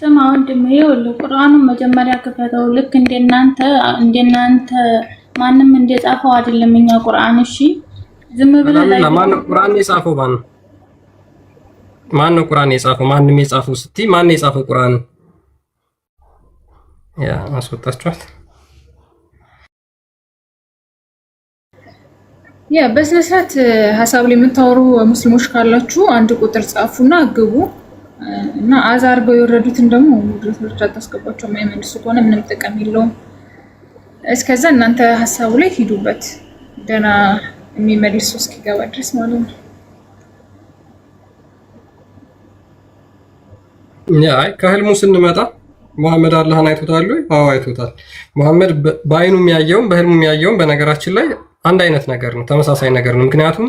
ስማ ወንድሜ፣ ይኸውልህ ቁርአኑን መጀመሪያ ክፈተው። ልክ እንደናንተ ማንም እንደጻፈው አይደለም እኛ ቁርአን። እሺ ዝም ብለህ ላይ ማነው ቁርአን የጻፈው? ማነው ቁርአን የጻፈው? ማንም የጻፈው ስትይ ማነው የጻፈው ቁርአን? ያ አስወጣችኋት። ያ በስነ ስርዓት ሐሳብ ላይ የምታወሩ ሙስሊሞች ካላችሁ አንድ ቁጥር ጻፉና ግቡ እና አዛርገው የወረዱትን ደግሞ ድረስ ታስገባቸው። የማይመልሱ ከሆነ ምንም ጥቅም የለውም። እስከዛ እናንተ ሐሳቡ ላይ ሂዱበት፣ ደና የሚመልሱ እስኪገባ ድረስ ማለት ነው። ያ ከህልሙ ስንመጣ መሐመድ አላህን አይቶታል ወይ? አዎ አይቶታል። መሐመድ በአይኑ የሚያየውም በህልሙ የሚያየውም በነገራችን ላይ አንድ አይነት ነገር ነው፣ ተመሳሳይ ነገር ነው። ምክንያቱም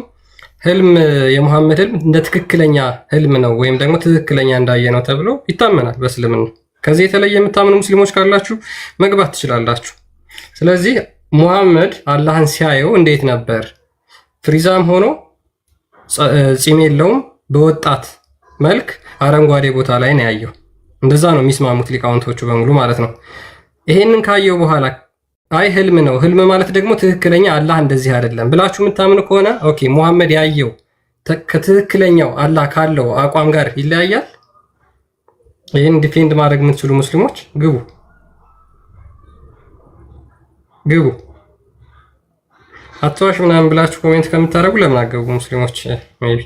ህልም የመሐመድ ህልም እንደ ትክክለኛ ህልም ነው ወይም ደግሞ ትክክለኛ እንዳየ ነው ተብሎ ይታመናል በእስልምና። ከዚህ የተለየ የምታምኑ ሙስሊሞች ካላችሁ መግባት ትችላላችሁ። ስለዚህ መሐመድ አላህን ሲያየው እንዴት ነበር? ፍሪዛም ሆኖ ፂም የለውም፣ በወጣት መልክ አረንጓዴ ቦታ ላይ ነው ያየው። እንደዛ ነው የሚስማሙት ሊቃውንቶቹ በሙሉ ማለት ነው። ይሄንን ካየው በኋላ አይ ህልም ነው፣ ህልም ማለት ደግሞ ትክክለኛ አላህ እንደዚህ አይደለም ብላችሁ የምታምኑ ከሆነ ኦኬ፣ መሐመድ ያየው ከትክክለኛው አላህ ካለው አቋም ጋር ይለያያል። ይህን ዲፌንድ ማድረግ የምትችሉ ሙስሊሞች ግቡ። አትዋሽ ምናምን ብላችሁ ኮሜንት ከምታደርጉ ለምን አገቡ ሙስሊሞች? ሜቢ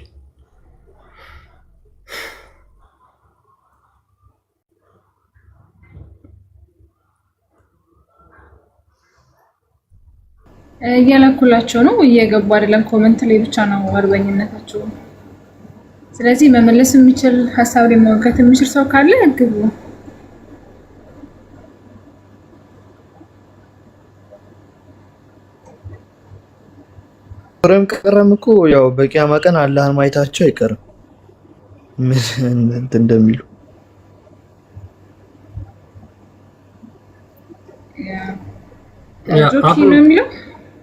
እየለኩላቸው ነው፣ እየገቡ አይደለም። ኮሜንት ላይ ብቻ ነው አርበኝነታቸው። ስለዚህ መመለስ የሚችል ሐሳብ ላይ መወገት የሚችል ሰው ካለ ግቡ። ቀረም እኮ ያው በቂያማ ቀን አላህን ማየታቸው አይቀርም። ምን እንደሚሉ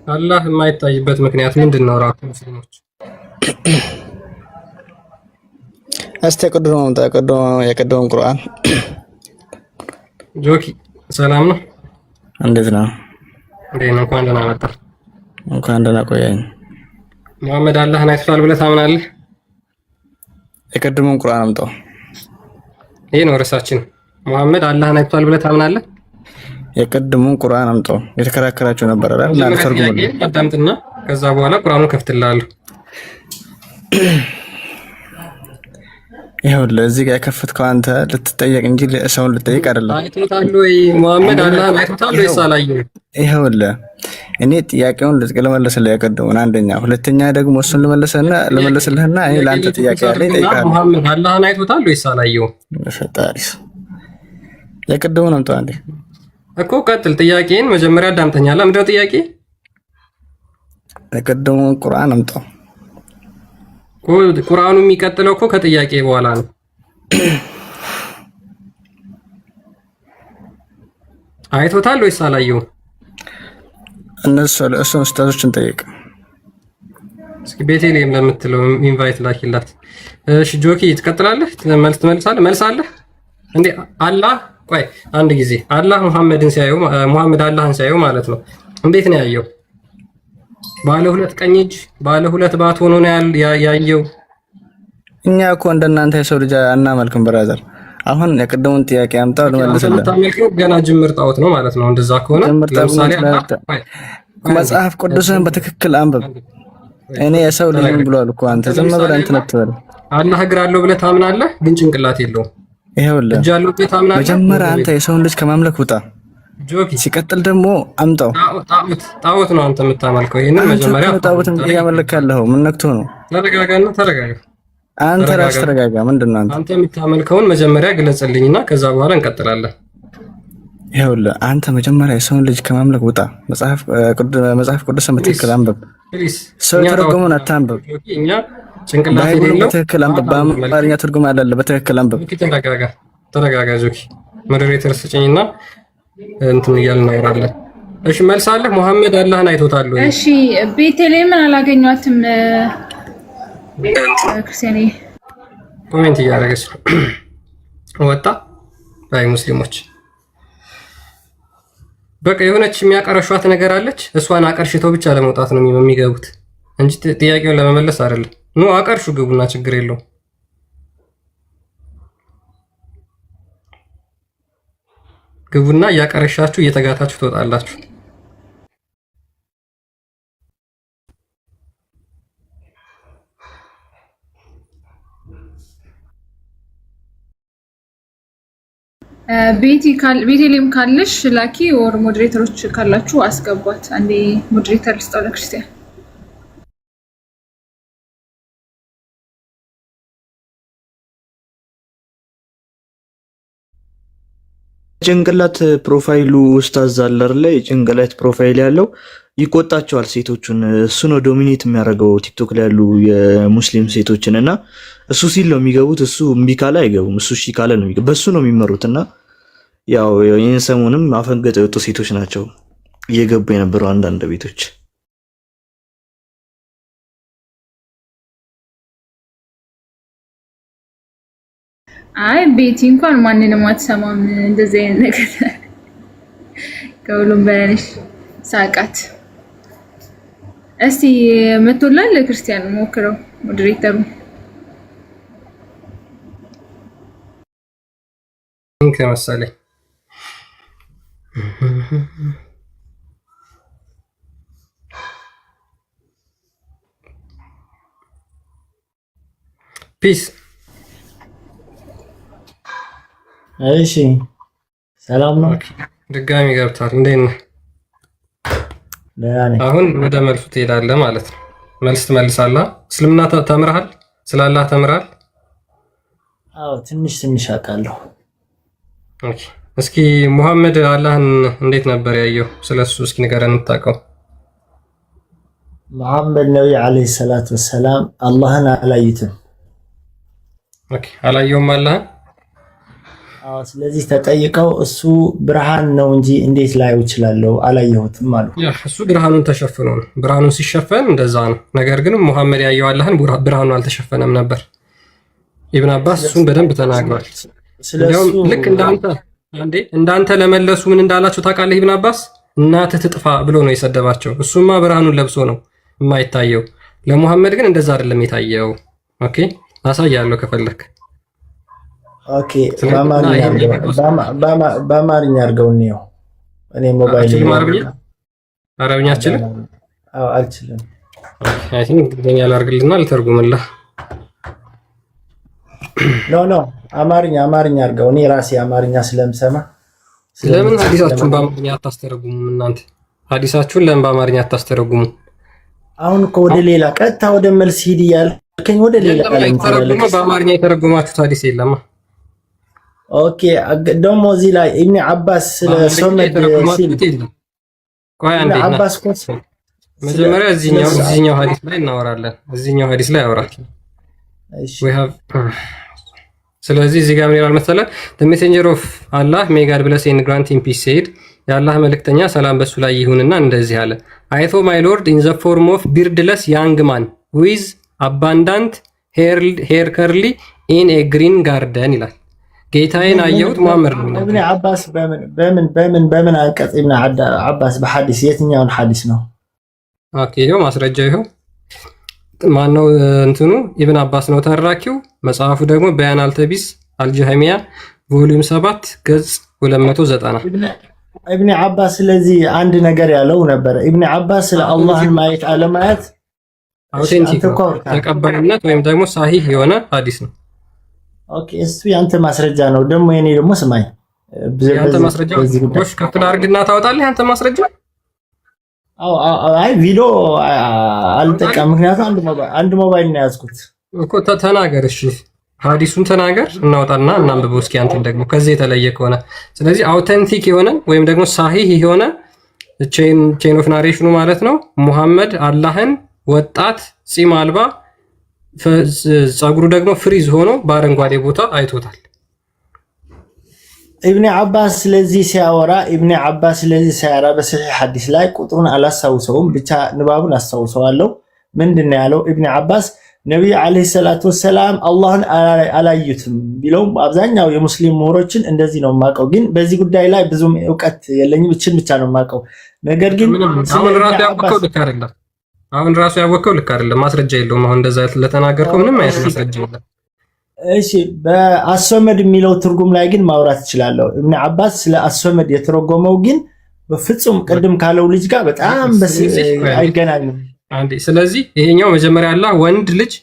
አላህ የማይታይበት ምክንያት ምንድን ነው? ራሱ ሙስሊሞች እስቲ የቀደመውን ቁርአን ጆኪ ሰላም ነው? እንዴት ነው? እንኳን ደህና መጣ። እንኳን ደህና ቆያኝ። መሐመድ አላህን አይቷል ብለህ ታምናለህ? የቀደመውን ቁርአን አምጣው። ይሄ ነው ርዕሳችን። መሐመድ አላህን አይቷል ብለህ ታምናለህ? የቀደመውን ቁርአን አምጣው። የተከራከራችሁ ነበር አይደል? እና ተርጉም አዳምጥና ከዛ በኋላ ቁርአኑን ከፍትልሃለሁ። ይኸውልህ እዚህ ጋር የከፈትከው አንተ ልትጠየቅ እንጂ ሰውን ልትጠይቅ አይደለም። አይቶታል ወይ መሐመድ አላህን አይቶታል ወይስ አላየውም? ይኸውልህ እኔ ጥያቄውን ልመልስልህ የቀደመውን አንደኛ፣ ሁለተኛ ደግሞ እሱን ልመልስልህና እኔ ለአንተ ጥያቄ ያለኝ እጠይቅሃለሁ። መሐመድ አላህን አይቶታል ወይስ አላየውም? ፈጣሪስ የቀደመውን አምጣው አንዴ እኮ ቀጥል። ጥያቄን መጀመሪያ አዳምጠኛል። ምንድነው ጥያቄ? የቀደመውን ቁርአን አምጣው። ቁርአኑ የሚቀጥለው እኮ ከጥያቄ በኋላ ነው። አይቶታል ወይስ አላየውም? እሱን ኡስታዞችን ጠይቅ። እስኪ ቤቴልሄም ለምትለው ኢንቫይት ላኪላት። እሺ ጆኪ ትቀጥላለህ? መልሳለህ እንዴ? አላህ ቆይ አንድ ጊዜ አላህ መሐመድ አላህን ሲያየው ማለት ነው እንዴት ነው ያየው? ባለ ሁለት ቀኝ እጅ ባለ ሁለት ባት ሆኖ ነው ያየው። እኛ እኮ እንደናንተ የሰው ልጅ አናመልክም ብራዘር። አሁን የቀደሙን ጥያቄ አምጣው ልመልስልህ። ታመልከው ገና ጅምር ጣዖት ነው ማለት ነው። እንደዛ ከሆነ ለምሳሌ መጽሐፍ ቅዱስን በትክክል አንብብ። እኔ የሰው ልጅ ምን ብሏል እኮ አንተ ዝም ብለህ እንትን አትበል። አላህ እግር አለው ብለህ ታምናለህ፣ ግን ጭንቅላት የለውም። ይኸውልህ መጀመሪያ አንተ የሰውን ልጅ ከማምለክ ውጣ። ሲቀጥል ደግሞ አምጣው። ጣዖት ነው አንተ የምታመልከው። ይሄንን መጀመሪያ ጣዖትን እያመለክ ያለኸው ምን ነክቶ ነው? ተረጋጋ። አንተ ራስህ ተረጋጋ። ምንድነው አንተ የምታመልከውን መጀመሪያ ግለጽልኝና ከዛ በኋላ እንቀጥላለን። ይኸውልህ አንተ መጀመሪያ የሰውን ልጅ ከማምለክ ውጣ። መጽሐፍ ቅዱስን በትክክል አንብብ። ሰው የተረጎመውን አታንብብ። እኛ ጭንቅላት የሌለው በትክክል አንብብ። በአማርኛ ትርጉም አለ፣ በትክክል አንብብ። ተረጋጋ ጆኪ። ሞዴሬተር ስጭኝና እንትን እያልን እናወራለን። እሺ መልስ አለ። መሐመድ አላህን አይቶታል ወይ? እሺ ቤተልሔምን አላገኘኋትም። ክርስቲያኔ ኮሜንት እያደረገች ወጣ። አይ ሙስሊሞች በቃ የሆነች የሚያቀረሿት ነገር አለች። እሷን አቀርሽተው ብቻ ለመውጣት ነው የሚገቡት እንጂ ጥያቄውን ለመመለስ አይደለም። ኑ አቀርሹ ግቡና ችግር የለው። ግቡና እያቀረሻችሁ እየተጋታችሁ ትወጣላችሁ። ቤቴሌም ካለሽ ላኪ ወር ሞዴሬተሮች ካላችሁ አስገቧት። አንዴ ሞዴሬተር ልስጠው ለክርስቲያን። ጭንቅላት ፕሮፋይሉ ኡስታዝ አለር ላይ ጭንቅላት ፕሮፋይል ያለው ይቆጣቸዋል ሴቶቹን። እሱ ነው ዶሚኔት የሚያደርገው ቲክቶክ ላይ ያሉ የሙስሊም ሴቶችን እና እሱ ሲል ነው የሚገቡት። እሱ እምቢ ካለ አይገቡም። እሱ እሺ ካለ ነው የሚገቡት። በሱ ነው የሚመሩት እና ያው ይህን ሰሞንም አፈንገጠ የወጡ ሴቶች ናቸው እየገቡ የነበረው አንዳንድ ቤቶች። አይ ቤቲ እንኳን ማንንም አትሰማም እንደዚህ አይነት ነገር ከሁሉም በላሽ ሳቃት። እስቲ መቶላል ለክርስቲያን ሞክረው ሞዴሬተሩ ከመሰለኝ ፒስ። እሺ ሰላም ነው። ድጋሚ ገብቷል። እንዴት ነህ? አሁን ወደ መልሱ ትሄዳለህ ማለት ነው። መልስ ትመልሳለህ። እስልምና ተምረሃል? ስላላህ ተምረሃል? አዎ ትንሽ ትንሽ አውቃለሁ። ኦኬ እስኪ ሙሐመድ አላህን እንዴት ነበር ያየው? ስለሱ እስኪ ንገረን እንታቀው። መሐመድ ነብይ አለይሂ ሰላቱ ወሰላም አላህን አላዩትም። ኦኬ አላየውም አላህን? አዎ ስለዚህ ተጠይቀው እሱ ብርሃን ነው እንጂ እንዴት ላየው እችላለሁ አላየሁትም አሉ። ያ እሱ ብርሃኑን ተሸፍኖ ነው። ብርሃኑን ሲሸፈን እንደዛ ነው። ነገር ግን ሙሐመድ ያየው አላህን ብርሃኑ አልተሸፈነም ነበር። ኢብኑ አባስ እሱን በደንብ ተናግሯል። ስለዚህ ልክ እንዳንተ ለመለሱ ምን እንዳላቸው ታውቃለህ? ኢብኑ አባስ እናትህ ትጥፋ ብሎ ነው የሰደባቸው። እሱማ ብርሃኑን ለብሶ ነው የማይታየው። ለሙሐመድ ግን እንደዛ አይደለም የታየው። ኦኬ አሳያለሁ ከፈለክ። ኦኬ በአማርኛ አድርገው ነው። እኔ ሞባይል አረብኛ አልችልም። አዎ አልችልም። አይ ቲንክ እንግሊዝኛ ላድርግልና ልተርጉምልህ። ኖ አማርኛ አድርገው። እኔ ራሴ አማርኛ ስለምሰማ። ለምን ሐዲሳችሁን በአማርኛ አታስተረጉሙም እናንተ? ሐዲሳችሁን ለምን በአማርኛ አታስተረጉሙ? አሁን እኮ ወደ ሌላ ቀጥታ ወደ መልስ ሂድ እያልከኝ ወደ ሌላ በአማርኛ የተረጎማችሁት ሐዲስ የለማ። ኦኬ ደግሞ እዚህ ላይ ኢብኑ አባስ ስለ ሶመድ ሲል ቆይ አንዴ አባስ ኮስ መጀመሪያ እዚህኛው ሐዲስ ላይ እናወራለን። እዚህኛው ሐዲስ ላይ ያወራል። እሺ ስለዚህ እዚህ ጋር ምን ይላል መሰለህ? the messenger of Allah may God bless and grant him peace said የአላህ መልእክተኛ ሰላም በሱ ላይ ይሁንና እንደዚህ አለ I saw my lord in the form of beardless young man with abundant hair curly in a green garden ይላል። ጌታዬን አየሁት ሙሐመድ ነው። ኢብኑ አባስ በምን አንቀጽ ኢብኑ አባስ በሐዲስ የትኛውን ሐዲስ ነው? ኦኬ ይሄው ማስረጃው ይሄው ማነው እንትኑ ኢብኑ አባስ ነው ተራኪው። መጽሐፉ ደግሞ በያን አልተቢስ አልጀህሚያ ቮሊዩም 7 ገጽ 290። ኢብኑ አባስ ስለዚህ አንድ ነገር ያለው ነበር። ኢብኑ አባስ ስለ አላህን ማየት አለማየት አውቴንቲክ ተቀባይነት ወይም ደግሞ ሳሂህ የሆነ ሐዲስ ነው። ኦኬ እሱ ያንተ ማስረጃ ነው። ደግሞ የኔ ደግሞ ስማኝ ያንተ ማስረጃ ወሽ ከፍል አድርግና ታወጣለህ። ያንተ ማስረጃ አይ ቪዲዮ አልጠቀም፣ ምክንያቱም አንድ ሞባይል ነው ያዝኩት እኮ። ተናገር እሺ፣ ሐዲሱን ተናገር እናውጣና እናንብበው እስኪ። አንተን ደግሞ ከዚህ የተለየ ከሆነ ስለዚህ አውተንቲክ የሆነ ወይም ደግሞ ሳሂህ የሆነ ቼን ኦፍ ናሬሽኑ ማለት ነው። ሙሐመድ አላህን ወጣት ጺም አልባ ጸጉሩ ደግሞ ፍሪዝ ሆኖ በአረንጓዴ ቦታ አይቶታል። ኢብኑ አባስ ስለዚህ ሲያወራ በሰሒህ ሐዲስ ላይ ቁጥሩን አላስታውሰውም፣ ብቻ ንባቡን አስታውሰዋለሁ። ምንድነው ያለው? ኢብኑ አባስ ነብዩ አለይሂ ሰላቱ ወሰላም አላህን አላዩትም ቢለውም አብዛኛው የሙስሊም ምሁሮችን እንደዚህ ነው የማውቀው። ግን በዚህ ጉዳይ ላይ ብዙም ዕውቀት የለኝም፣ እችን ብቻ ነው የማውቀው። ነገር ግን አሁን ራሱ ያወቀው ልክ አይደለም፣ ማስረጃ የለውም። አሁን እንደዛ ለተናገርከው ምንም አይነት ማስረጃ የለም። እሺ በአስወመድ የሚለው ትርጉም ላይ ግን ማውራት እችላለሁ። ኢብኑ አባስ ስለ አስወመድ የተረጎመው ግን በፍጹም ቅድም ካለው ልጅ ጋር በጣም አይገናኝም። አንዴ ስለዚህ ይሄኛው መጀመሪያ አላህ ወንድ ልጅ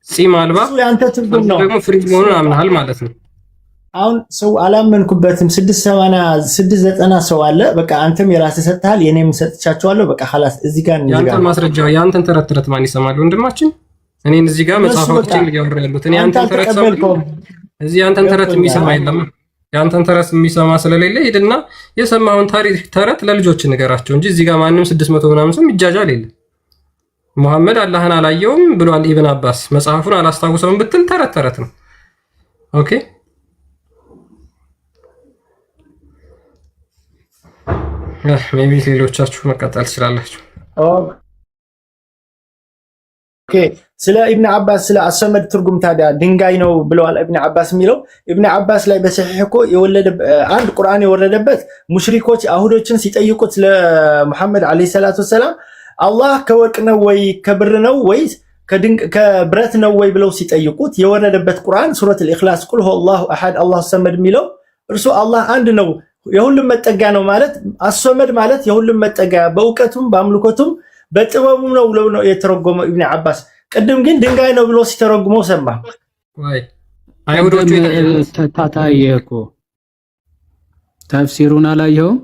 ጺም አልባ ያንተ ትርጉም ነው ደግሞ ፍሪጅ መሆኑን አምናሃል ማለት ነው። አሁን ሰው አላመንኩበትም 690 ሰው አለ። በቃ አንተም የራስህ ሰጥተሃል፣ የኔም ሰጥቻቸዋለሁ። በቃ خلاص እዚህ ጋር ያንተ ማስረጃው ያንተን ተረት ማን ይሰማል? ወንድማችን እኔን እዚህ ጋር መጽሐፎችን ሊያወራ ያሉት እኔ አንተን ተረት ሰው እዚህ አንተን ተረት የሚሰማ የለም። ያንተን ተረት የሚሰማ ስለሌለ ሄድና የሰማውን ተረት ለልጆች ንገራቸው እንጂ እዚህ ጋር ማንም 600 ምናምን ሰው ይጃጃል የለም። ሙሐመድ አላህን አላየውም ብሏል ኢብን አባስ፣ መጽሐፉን አላስታውሰውም ብትል ተረት ነው። ኦኬ ሜቢ ሌሎቻችሁ መቀጠል ትችላላችሁ። ኦኬ ስለ ኢብን አባስ ስለ አስወመድ ትርጉም ታዲያ ድንጋይ ነው ብለዋል ኢብን አባስ የሚለው። ኢብን አባስ ላይ በሰሒህ እኮ የወለደ አንድ ቁርአን የወረደበት ሙሽሪኮች አይሁዶችን ሲጠይቁት ለሙሐመድ አለይሂ ሰላቱ ወሰላም አላህ ከወርቅ ነው ወይ ከብር ነው ወይስ ከብረት ነው ወይ ብለው ሲጠይቁት የወረደበት ቁርአን ሱረቱል ኢኽላስ ቁል ሁወላሁ አሐድ አላሁ ሰመድ የሚለው እርሱ አላህ አንድ ነው የሁሉም መጠጊያ ነው ማለት አስወመድ ማለት የሁሉም መጠጊያ በእውቀቱም በአምልኮቱም በጥበቡም ነው ብለው ነው የተረጎመው ኢብኑ አባስ። ቅድም ግን ድንጋይ ነው ብሎ ሲተረጉመው ሰማ ወይ አይሁዶቹ ታታየኮ ተፍሲሩን አላየኸውም?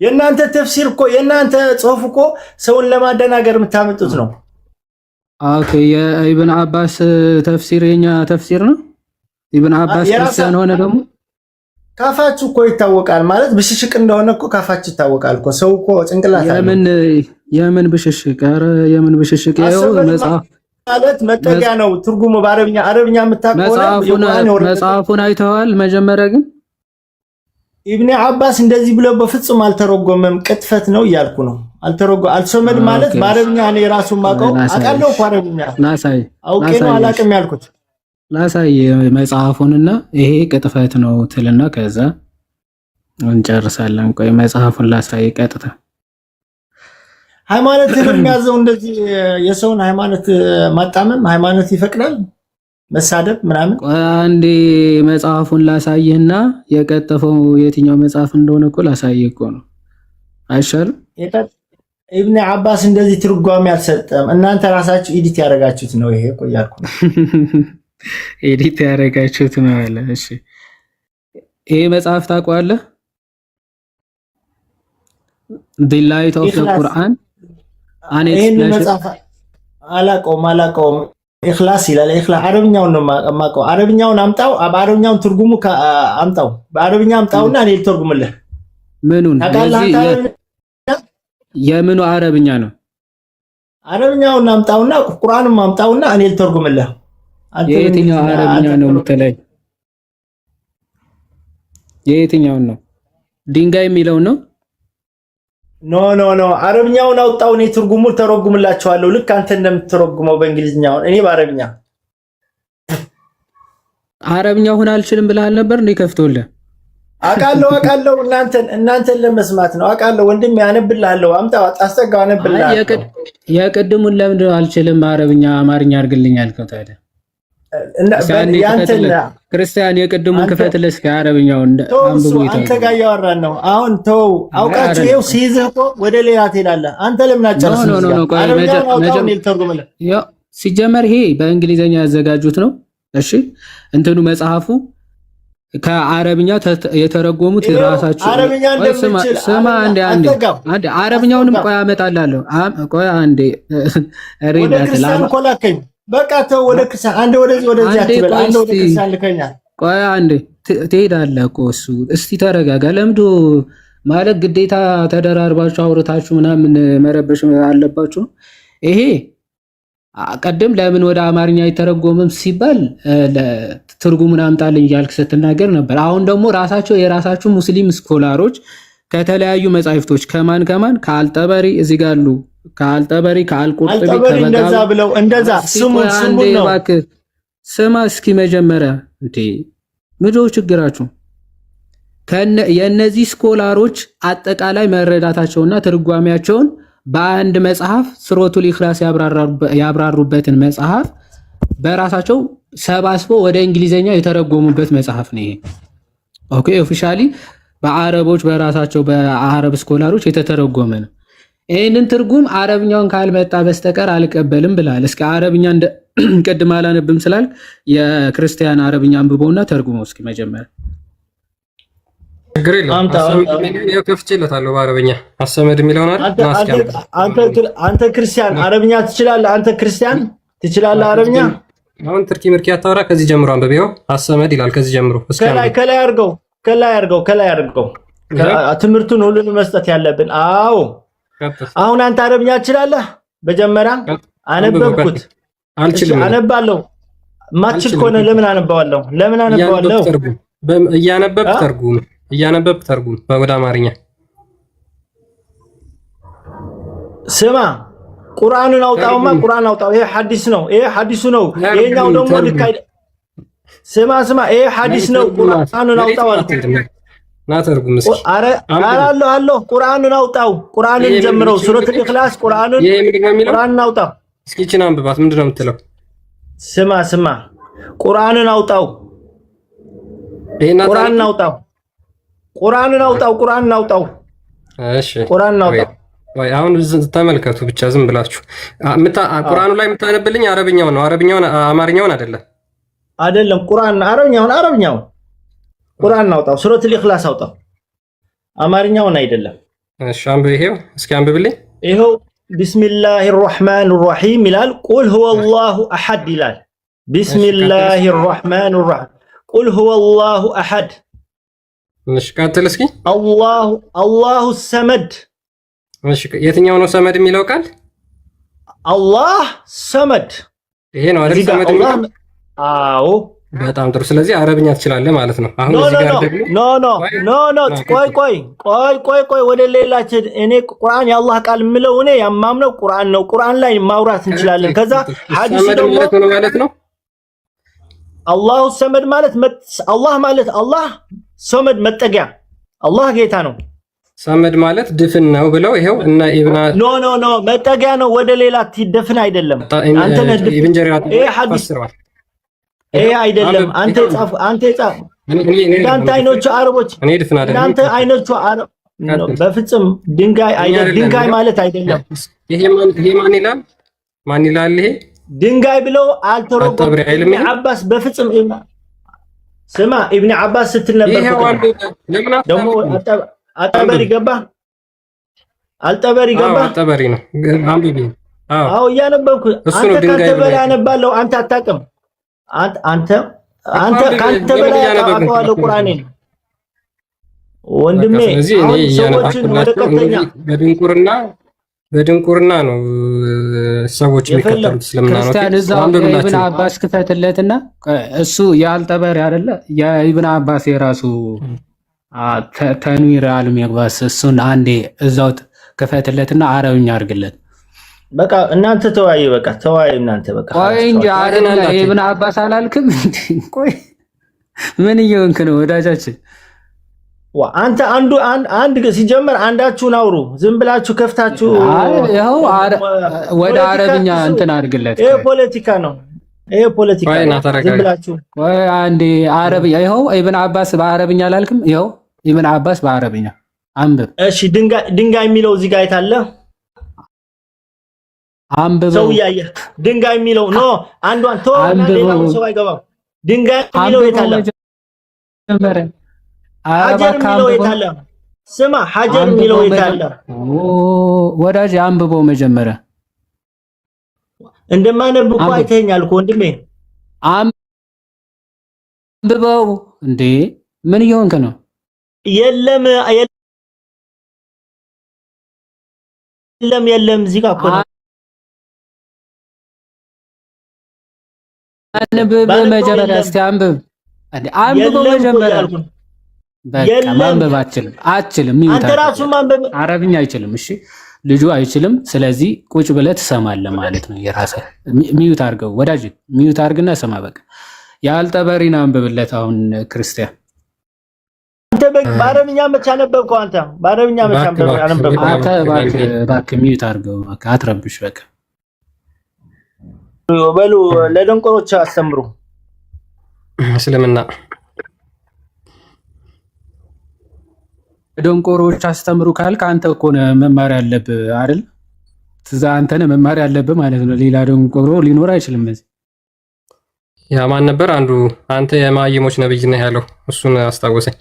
የእናንተ ተፍሲር እኮ የእናንተ ጽሑፍ እኮ ሰውን ለማደናገር የምታመጡት ነው። ኦኬ የኢብን አባስ ተፍሲር የኛ ተፍሲር ነው። ኢብን አባስ ክርስቲያን ሆነ ደግሞ ካፋችሁ እኮ ይታወቃል ማለት ብሽሽቅ እንደሆነ እኮ ካፋችሁ ይታወቃል እኮ ሰው እኮ ጭንቅላት የምን ብሽሽቅ? ኧረ የምን ብሽሽቅ? ያው መጽሐፍ ማለት መጠጊያ ነው ትርጉሙ በአረብኛ የምታውቀው መጽሐፉን አይተዋል። መጀመሪያ ግን ኢብኑ አባስ እንደዚህ ብሎ በፍጹም አልተረጎመም፣ ቅጥፈት ነው እያልኩ ነው። አልሰመድ ማለት በአረብኛ እኔ ራሱ ማውቀው አውቃለሁ እኮ አረብኛ አውቄ ነው አላውቅም ያልኩት። ላሳይ መጽሐፉንና ይሄ ቅጥፈት ነው ትልና ከዛ እንጨርሳለን። ቆይ መጽሐፉን ላሳይ ቀጥታ። ሃይማኖትን የሚያዘው እንደዚህ የሰውን ሃይማኖት ማጣመም ሃይማኖት ይፈቅዳል መሳደብ ምናምን። አንዴ መጽሐፉን ላሳይህና የቀጠፈው የትኛው መጽሐፍ እንደሆነ እኮ ላሳይህ እኮ ነው። አይሻልም? ኢብኑ አባስ እንደዚህ ትርጓሜ አልሰጠም። እናንተ ራሳችሁ ኤዲት ያደረጋችሁት ነው። ይሄ እኮ እያልኩ ነው። ኤዲት ያደረጋችሁት ነው አለ። እሺ ይሄ መጽሐፍ ታውቀዋለህ? The Light of the Quran አላውቀውም። ኢኽላስ ይላል። ኢኽላስ አረብኛውን ነው የማውቀው። አረብኛውን አምጣው፣ በአረብኛውን ትርጉሙ አምጣው፣ በአረብኛ አምጣውና እኔ ልተርጉምልህ። ምኑን? የምኑ አረብኛ ነው? አረብኛውን አምጣውና ቁርአኑን አምጣውና እኔ ልተርጉምልህ። የየትኛው አረብኛ ነው የምትለኝ? የየትኛውን ነው? ድንጋይ የሚለው ነው? ኖ አረብኛውን አውጣው፣ እኔ ትርጉሙን ተረጉምላችኋለሁ። ልክ አንተ እንደምትተረጉመው በእንግሊዝኛው እኔ በአረብኛ። አረብኛውን አልችልም ብለሃል ነበር እንዴ? ከፍቶልህ አውቃለሁ። እናንተን ለመስማት ነው። አውቃለሁ ወንድሜ፣ ያነብልሃለሁ። አምጣው፣ አስጠጋው፣ አነብልሃለሁ። የቅድሙን ለምንድን ነው አልችልም አረብኛ አማርኛ አድርግልኝ ያልከው ታዲያ? ክርስቲያን የቅድሙን ክፈትልህ እስኪ አረብኛውን አንብቦ ይታል። አንተ ጋር እያወራን ነው አሁን። ተው አውቃችሁ ይኸው ሲይዝህ እኮ ወደ ሌላ ትሄዳለህ። አንተ ለምን አጨርስም? ሲጀመር ይሄ በእንግሊዘኛ ያዘጋጁት ነው። እሺ እንትኑ መጽሐፉ ከአረብኛ የተረጎሙት ራሳቸው። ስማ አንዴ አረብኛውንም ቆይ አመጣላለሁ። ቆይ አንዴ በቃ ተው፣ ወደ ክርስቲያን አንዴ ወደዚህ አትበል። አንዴ ወደ ክርስቲያን ልከኛል። ቆይ አንዴ ትሄዳለህ እኮ እሱ። እስቲ ተረጋጋ። ለምዶ ማለት ግዴታ ተደራርባችሁ አውርታችሁ ምናምን መረበሽ አለባችሁ። ይሄ ቀደም ለምን ወደ አማርኛ አይተረጎምም ሲባል ትርጉሙን አምጣልኝ እያልክ ስትናገር ነበር። አሁን ደግሞ ራሳቸው የራሳችሁ ሙስሊም ስኮላሮች ከተለያዩ መጻሕፍቶች ከማን ከአልጠበሪ እዚህ ጋር አሉ ከአልጠበሪ ከአልቁርጥቢ እንደዛ ብለው እንደዛ ስሙን ነው። እባክህ ስማ እስኪ መጀመሪያ እንዴ ምንድነው ችግራችሁ? የእነዚህ ስኮላሮች አጠቃላይ መረዳታቸውና ትርጓሜያቸውን በአንድ መጽሐፍ ሱረቱል ኢኽላስ ያብራሩበትን መጽሐፍ በራሳቸው ሰባስበው ወደ እንግሊዘኛ የተረጎሙበት መጽሐፍ ነው ይሄ። ኦኬ ኦፊሻሊ በአረቦች በራሳቸው በአረብ ስኮላሮች የተተረጎመ ነው። ይህንን ትርጉም አረብኛውን ካልመጣ በስተቀር አልቀበልም ብላል። እስኪ አረብኛ እንደ ቅድም አላነብም ስላል የክርስቲያን አረብኛ አንብቦና ተርጉመው እስኪ መጀመሪያ ችግር የለውም። ከፍቼለታለሁ በአረብኛ አሰመድ የሚለውን አይደል? አንተ ክርስቲያን አረብኛ ትችላለህ? አንተ ክርስቲያን ትችላለህ አረብኛ? አሁን ትርኪ ምርኪ አታወራ። ከዚህ ጀምሮ አንብቤው አሰመድ ይላል። ከዚህ ጀምሮ ከላይ አድርገው ትምህርቱን ሁሉንም መስጠት ያለብን። አዎ አሁን አንተ አረብኛ ትችላለህ? መጀመሪያ አነበብኩት። አልችልም። አነባለሁ። ማትችል ከሆነ ለምን አነባዋለሁ? እያነበብክ ተርጉም ወደ አማርኛ። ስማ ቁርአንን አውጣውማ፣ ቁርአን አውጣው። ይሄ ሐዲስ ነው። ይሄ ሐዲሱ ነው። ይሄኛው ደግሞ ልክ አይደል? ስማ ይሄ ሐዲስ ነው። ቁርአንን አውጣው አልኩት። ና ተርጉም እስኪ። አለ ቁርአንን አውጣው። ቁርአንን ጀምረው ሱረቱል ኢኽላስ ቁርአንን አውጣው። እስኪ ቺን አንብባት። ምንድነው የምትለው? ስማ ቁርአንን አውጣው። ቁርአንን አውጣው። እሺ ቁርአንን አውጣው። ወይ አሁን ተመልከቱ ብቻ ዝም ብላችሁ ቁርአኑ ላይ የምታነብልኝ አረብኛውን ነው። አማርኛውን አይደለም። አረብኛውን ቁርአንን አውጣው። ሱረቱል ኢኽላስ አውጣው። አማርኛውን አይደለም። እሺ አንብብ። ይሄው እስኪ አንብብልኝ። ይሄው ቢስሚላሂር ረህማኒር ረሂም ይላል። ቁል ሁወላሁ አሐድ ይላል። ቢስሚላሂር ረህማኒር ረሂም ቁል ሁወላሁ አሐድ። እሺ ቀጥል እስኪ። አላሁ ሰመድ። እሺ የትኛው ነው ሰመድ የሚለው ቃል? አላህ ሰመድ። ይሄ ነው አይደል ሰመድ የሚለው? አዎ በጣም ጥሩ። ስለዚህ አረብኛ ትችላለህ ማለት ነው። አሁን እዚህ ጋር ደግሞ ቆይ ወደ ሌላችን እኔ ቁርአን የአላህ ቃል የምለው እኔ ያማምነው ቁርአን ነው። ቁርአን ላይ ማውራት እንችላለን። ከዛ ሐዲስ ደግሞ ማለት ነው። አላሁ ሰመድ ማለት አላህ ሰመድ መጠጊያ፣ አላህ ጌታ ነው። ሰመድ ማለት ድፍን ነው ብለው ይሄው እና ኢብና ኖ መጠጊያ ነው። ወደ ሌላ ትደፍን አይደለም። አንተ ነህ ኢብን ጀሪር ይሄ ሐዲስ ይሄ አይደለም። አንተ ጻፍ እንዳንተ አይኖቹ አረቦች እንዳንተ አይኖቹ አረብ በፍጹም ድንጋይ ማለት አይደለም። ይሄ ማን ይላል? ይሄ ድንጋይ ብለው አልተረጎም። ኢብኑ አባስ በፍጹም ስማ፣ ኢብኑ አባስ ስትል ነበር ደግሞ አልጠበሪ ገባ። አልጠበሪ ነው አንብቢ። አዎ እያነበብኩ አንተ ካንተ በላይ አነባለሁ። አንተ አታውቅም። አንተ ካንተ በላይ አውቀዋለሁ ቁርአኔን ወንድሜ። ሰዎችን ወደ ቀጥተኛ በድንቁርና ነው ሰዎች የሚከተሉት እስልምና ነው። ክርስቲያን እዛው ኢብኑ አባስ ክፈትለትና እሱ የአልጠበሪ አይደለ የኢብኑ አባስ የራሱ ተንዊር አልሚግባስ እሱን አንዴ እዛው ክፈትለትና አረብኛ አድርግለት። በቃ እናንተ ተወያዩ። በቃ ተወያዩ እናንተ በቃ። ቆይ እንጂ አረብኛ ኢብኑ አባስ አላልክም እንዴ? ቆይ ምን እየሆንክ ነው ወዳጃችን? አንተ አንድ ሲጀመር አንዳችሁን አውሩ። ዝም ብላችሁ ከፍታችሁ ይኸው ወደ አረብኛ እንትን አድርግለት። ይሄ ፖለቲካ ነው። ዝም ብላችሁ ወይ አንዴ አረብኛ። ይኸው ኢብኑ አባስ በአረብኛ አላልክም? ይኸው ኢብኑ አባስ በአረብኛ አንብብ። እሺ ድንጋይ የሚለው እዚህ ጋር የታለ? አንብበው። ሰው ያየ ድንጋይ የሚለው ኖ አንዷን ተወና ሌላው ሰው አይገባም። ድንጋይ የሚለው የታለ? ሐጀር የሚለው የታለ? ስማ ሐጀር የሚለው የታለ? ወዳጅ አንብበው መጀመሪያ። እንደማነብ እኮ አይተኛል እኮ ወንድሜ። አንብበው እንዴ! ምን እየሆንክ ነው? የለም እዚህ ጋር እኮ ነው። አንብብ መጀመሪያ። እስቲ አንብብ እንዴ! አንብበው መጀመሪያ። በቃ ማንበብ አትችልም። አንተ ራሱ ማንበብ አረብኛ አይችልም። እሺ ልጁ አይችልም። ስለዚህ ቁጭ ብለህ ትሰማለህ ማለት ነው። የራስህ ሚዩት አድርገው ወዳጅ፣ ሚዩት አድርግና ስማ። በቃ የአልጠበሪን አንብብለት። አሁን ክርስቲያን አንተ በአረብኛ መች አነበብከው? አንተ በአረብኛ መች አነበብከው? እባክህ ሚዩት አድርገው፣ በቃ አትረብሽ። በቃ በሉ ለደንቆሮች አስተምሩ እስልምና ደንቆሮች አስተምሩ ካልክ አንተ እኮ ነህ መማር ያለብህ አይደል? ትዛ አንተ ነህ መማር ያለብህ ማለት ነው። ሌላ ደንቆሮ ሊኖር አይችልም። እዚህ ያ ማን ነበር አንዱ አንተ የማይሞች ነብይ ነህ ያለው? እሱን አስታወሰኝ።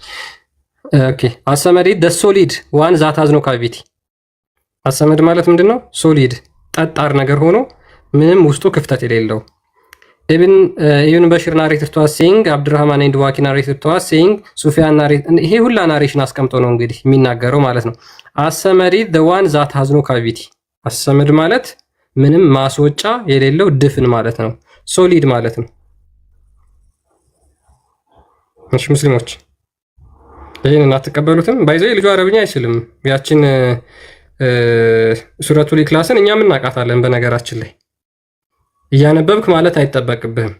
ኦኬ አሰመድ ደ ሶሊድ ዋን ዛት ሃዝ ኖ ካቪቲ። አሰመድ ማለት ምንድነው? ሶሊድ ጠጣር ነገር ሆኖ ምንም ውስጡ ክፍተት የሌለው። ኢብን በሽር ናሬትድ ቱ ሴይንግ አብዱራህማን ኤንድ ዋኪ ናሬትድ ቱ ሴይንግ ሱፊያን ናሬት። ይሄ ሁላ ናሬሽን አስቀምጦ ነው እንግዲህ የሚናገረው ማለት ነው። አሰመድ the one that has no cavity። አሰመድ ማለት ምንም ማስወጫ የሌለው ድፍን ማለት ነው። ሶሊድ ማለት ነው። እሺ ሙስሊሞች ይሄን አትቀበሉትም? ባይዘይ ልጁ አረብኛ አይችልም። ያችን ሱረቱል ኢክላስን እኛም እናውቃታለን በነገራችን ላይ እያነበብክ ማለት አይጠበቅብህም።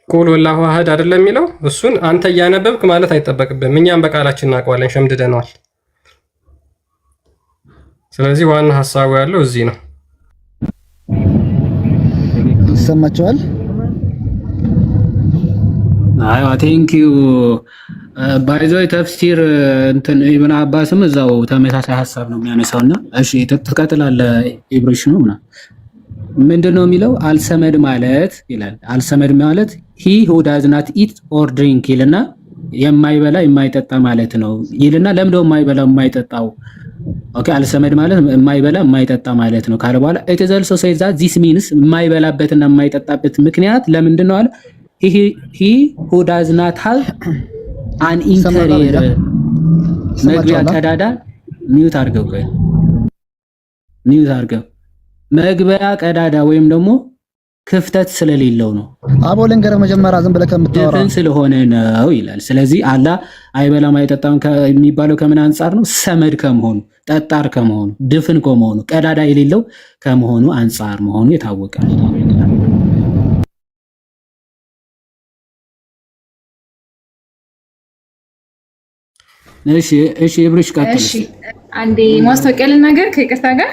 ቁል ወላሁ አሐድ አይደለም የሚለው እሱን አንተ እያነበብክ ማለት አይጠበቅብህም። እኛም በቃላችን እናውቀዋለን፣ ሸምድደነዋል። ስለዚህ ዋና ሐሳቡ ያለው እዚህ ነው። ይሰማቸዋል? አይ ቴንክ ዩ ባይዞይ ተፍሲር እንትን ኢብኑ አባስም እዛው ተመሳሳይ ሐሳብ ነው የሚያነሳውና እሺ ትቀጥላለህ። ኢብሪሽ ነው ምንድነው የሚለው? አልሰመድ ማለት ይላል። አልሰመድ ማለት ሂ ሁ ዳዝ ናት ኢት ኦር ድሪንክ ይልና የማይበላ የማይጠጣ ማለት ነው ይልና ለምንድነው የማይበላ የማይጠጣው? ኦኬ አልሰመድ ማለት የማይበላ የማይጠጣ ማለት ነው ካለ በኋላ it is also said that this means የማይበላበትና የማይጠጣበት ምክንያት ለምንድነው አለ he who does not have an interior መግቢያ ቀዳዳ ሚውት አድርገው ሚውት አድርገው መግቢያ ቀዳዳ ወይም ደግሞ ክፍተት ስለሌለው ነው። አቦ ልንገርህ መጀመሪያ ዝም ብለህ ከምታወራ ድፍን ስለሆነ ነው ይላል። ስለዚህ አላህ አይበላም አይጠጣም የሚባለው ከምን አንጻር ነው? ሰመድ ከመሆኑ፣ ጠጣር ከመሆኑ፣ ድፍን ከመሆኑ፣ ቀዳዳ የሌለው ከመሆኑ አንጻር መሆኑ የታወቀ ነው። እሺ ኢብሪሽ ቀጥል። እሺ አንዴ ማስታወቂያ ልናገር ከይቅርታ ጋር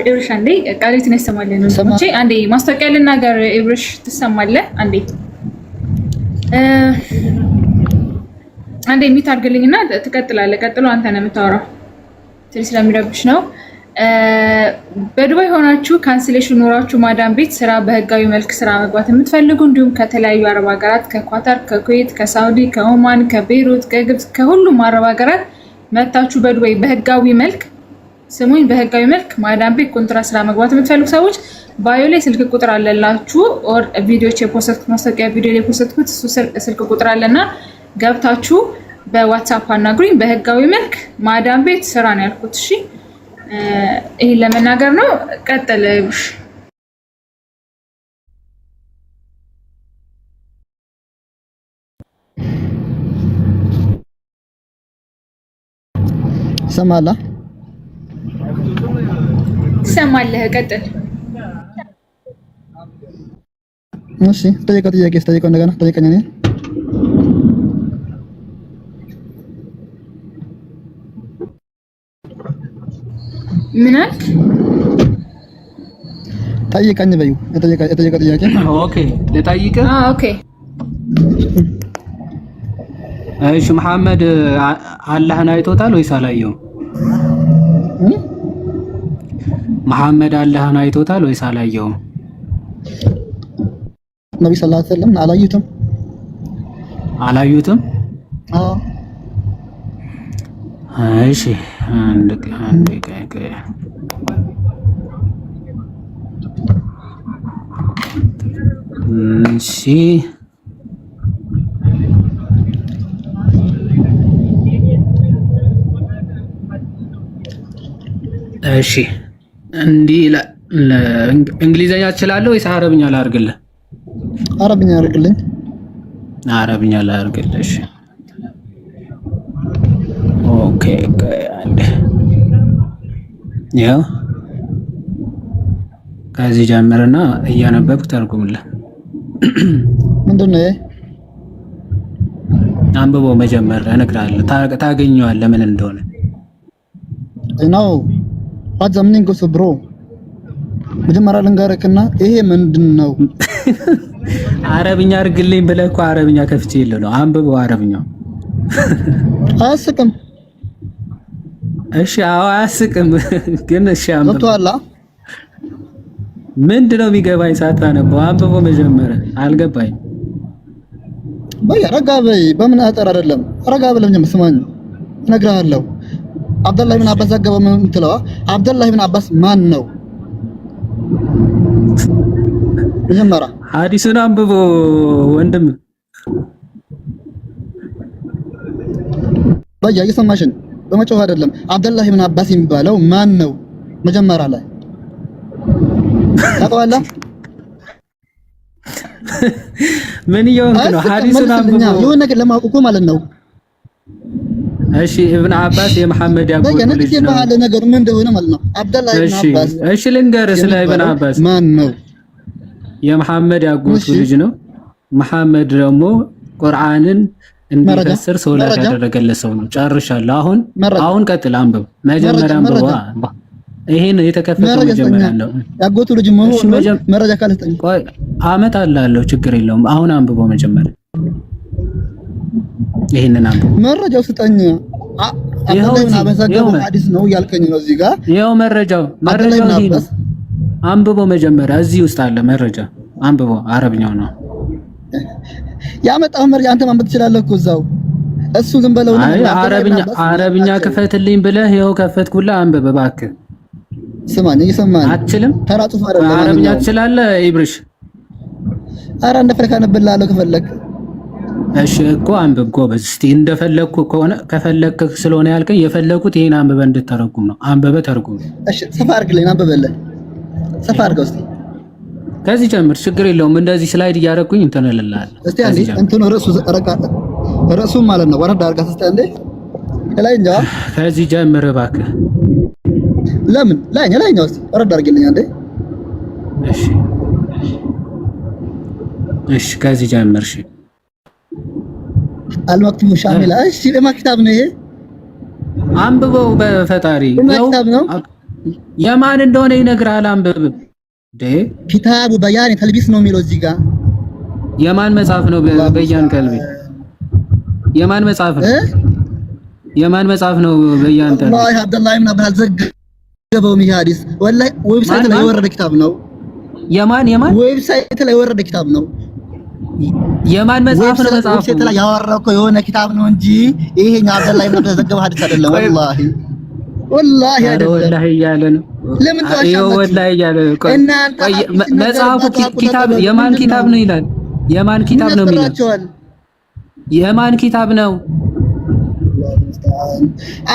ኢብሪሽ አንዴ ቃሊት ነው ይሰማልኝ ነው እንጂ አንዴ ማስታወቂያ ልናገር። ኢብሪሽ ትሰማለህ? አንዴ ሚት አድርግልኝና ትቀጥላለህ። ቀጥሎ አንተ ነው የምታወራው ስለሚረብሽ ነው። በዱባይ ሆናችሁ ካንስሌሽን ኖራችሁ ማዳም ቤት ስራ በህጋዊ መልክ ስራ መግባት የምትፈልጉ እንዲሁም ከተለያዩ አረብ ሀገራት ከኳታር፣ ከኩዌት፣ ከሳውዲ፣ ከኦማን፣ ከቤይሩት፣ ከግብጽ ከሁሉም አረብ ሀገራት መታችሁ በዱባይ በህጋዊ መልክ ስሙኝ፣ በህጋዊ መልክ ማዳም ቤት ኮንትራት ስራ መግባት የምትፈልጉ ሰዎች ባዮ ላይ ስልክ ቁጥር አለላችሁ። ኦር ቪዲዮዎች የፖስትኩት ማስታወቂያ ቪዲዮ ላይ የፖስትኩት እሱ ስልክ ቁጥር አለና ገብታችሁ በዋትስአፕ አናግሩኝ። በህጋዊ መልክ ማዳም ቤት ስራ ነው ያልኩት። እሺ ይሄን ለመናገር ነው። ቀጥል ብሽ ሰማላ ሰማለህ? ቀጥል። እሺ ጠይቀው፣ ጥያቄ ጠይቀው፣ እንደገና ጠይቀኝ። እኔ ምን አልክ? ጠይቀኝ በይው። የጠየቀው ጥያቄ ኦኬ ልጠይቅ? ኦኬ እሺ መሐመድ አላህን አይቶታል ወይስ አላየውም? መሐመድ አላህን አይቶታል ወይስ አላየውም? ነብዩ ሰለላሁ ዐለይሂ ወሰለም አላዩትም? አዎ። እሺ አንድ እሺ እሺ እንዲህ እንግሊዘኛ እችላለሁ ወይስ አረብኛ ላድርግልህ? አረብኛ አድርግልኝ። አረብኛ ላድርግልህ። እሺ ኦኬ ኦኬ አንዴ ያው ከዚህ ጀምርና እያነበብክ ተርጉምልህ። ምንድነው ይሄ? አንብቦ መጀመር እነግርሃለሁ፣ ታገኘዋለህ ምን እንደሆነ። ነው what's the meaning of bro? መጀመሪያ ልንገርክና ይሄ ምንድነው? አረብኛ አድርግልኝ ብለህ እኮ አረብኛ ከፍቼ የለው ነው። አንብበው አረብኛው። አያስቅም? እሺ አዎ አያስቅም፣ ግን እሺ አንብበው። ገብቶሃል? ምንድነው የሚገባኝ ሳታነበው? አንብበው መጀመሪያ። አልገባኝም። በይ ረጋ በይ። በምን አጠር አይደለም ረጋ ብለህ ስማኝ፣ እነግርሃለሁ። አብደላህ ብን አባስ ዘገበ የምትለው አብደላህ ብን አባስ ማን ነው? መጀመሪያ ሐዲሱን አንብቦ ወንድም። በያ እየሰማሽን በመጮህ አይደለም። አብደላህ ብን አባስ የሚባለው ማን ነው? መጀመሪያ ላይ ታውቀዋለህ? ምን ይሆንክ ነው? ሐዲሱን አንብቦ የሆነ ነገር ለማወቅ እኮ ማለት ነው። እሺ ኢብኑ አባስ የመሐመድ ያጎት ልጅ ነው። ባለ ነገር ምን እንደሆነ ማለት ነው። አብደላህ ብን አባስ እሺ ልንገርህ ስለ ኢብኑ አባስ ማን ነው? የመሐመድ ያጎት ልጅ ነው። መሐመድ ደግሞ ቁርአንን እንዲፈስር ሶላት ያደረገለት ሰው ነው። ጨርሻለሁ። አሁን ቀጥል፣ አንብብ መጀመሪያ አንብባ። ይሄን የተከፈተው መጀመሪያ ነው። ያጎቱ ልጅ መሆኑ መረጃ ካልተጠኝ ቆይ አመጣልሃለሁ፣ ችግር የለውም። አሁን አንብበው መጀመሪያ። ይሄንን አንብበው፣ መረጃው ስጠኝ። አብደላህ አበዛገው ሐዲስ ነው ያልከኝ ነው እዚህ ጋር። ይሄው መረጃው ይሄ ነው። አንብበው መጀመሪያ፣ እዚህ ውስጥ አለ መረጃ። አንብበው፣ አረብኛው ነው ያመጣው መረጃ። አንተ ማንበብ ትችላለህ እኮ እዛው። እሱ ዝም በለው ነው። አረብኛ ክፈትልኝ ብለህ ይሄው ከፈትኩልህ። አንብብ እባክህ። ስማኝ፣ እየሰማህ አትችልም? ተራጡፍ አይደለም። አረብኛ ትችላለህ ኢብሪሽ? ኧረ እንደፈለክ አነብልሃለሁ ከፈለክ። እሺ እኮ አንብብ ጎበዝ። እስቲ እንደፈለኩ ከሆነ ከፈለክ ስለሆነ ያልከኝ የፈለኩት ይሄን አንብበህ እንድትተረጉም ነው። አንብበህ ተርጉም። እሺ ሰፋ አድርግልኝ፣ አንብበልህ ሰፋ አድርገው እስቲ። ከዚህ ጀምር፣ ችግር የለውም። እንደዚህ ስላይድ እያደረኩኝ እንትን እልልሃለሁ። እስቲ አንዴ እንትኑ ርዕሱ ማለት ነው። ወረድ አድርጋት እስቲ አንዴ ላይ እንጃ። ከዚህ ጀምር እባክህ። ለምን ላይኛው እስቲ ወረድ አድርግልኝ አንዴ። እሺ ከዚህ ጀምር። እሺ አልመክቱብ ሻሚላ። እሺ ለማ ኪታብ ነው ይሄ? አንብበው በፈጣሪ ኪታብ ነው። የማን እንደሆነ ይነግርሃል። አንብብ። ኪታቡ በያን ተልቢስ ነው የሚለው እዚህ ጋር። የማን መጽሐፍ ነው? በያን ከልቢ የማን መጽሐፍ ነው? የማን መጽሐፍ ነው? በያን ተልቢስ ወላሂ አብደላህ ብን አባስ ዘገበው። ይሄ ሐዲስ ወላሂ ዌብሳይት ላይ የወረደ ኪታብ ነው። የማን ዌብሳይት ላይ የወረደ ኪታብ ነው። የማን መጽሐፍ ነው? መጽሐፉ ዌብሳይት ላይ ያወራው የሆነ ኪታብ ነው እንጂ ይሄኛ አብደላህ ብን አባስ ዘገበው ሐዲስ አይደለም። ወላሂ አይደለም። ወላሂ እያለ ነው። ለምን ተዋሻለሁ? ወላሂ እያለ ነው። ቆይ መጽሐፉ ኪታብ የማን ኪታብ ነው ይላል? የማን ኪታብ ነው የሚለው? የማን ኪታብ ነው?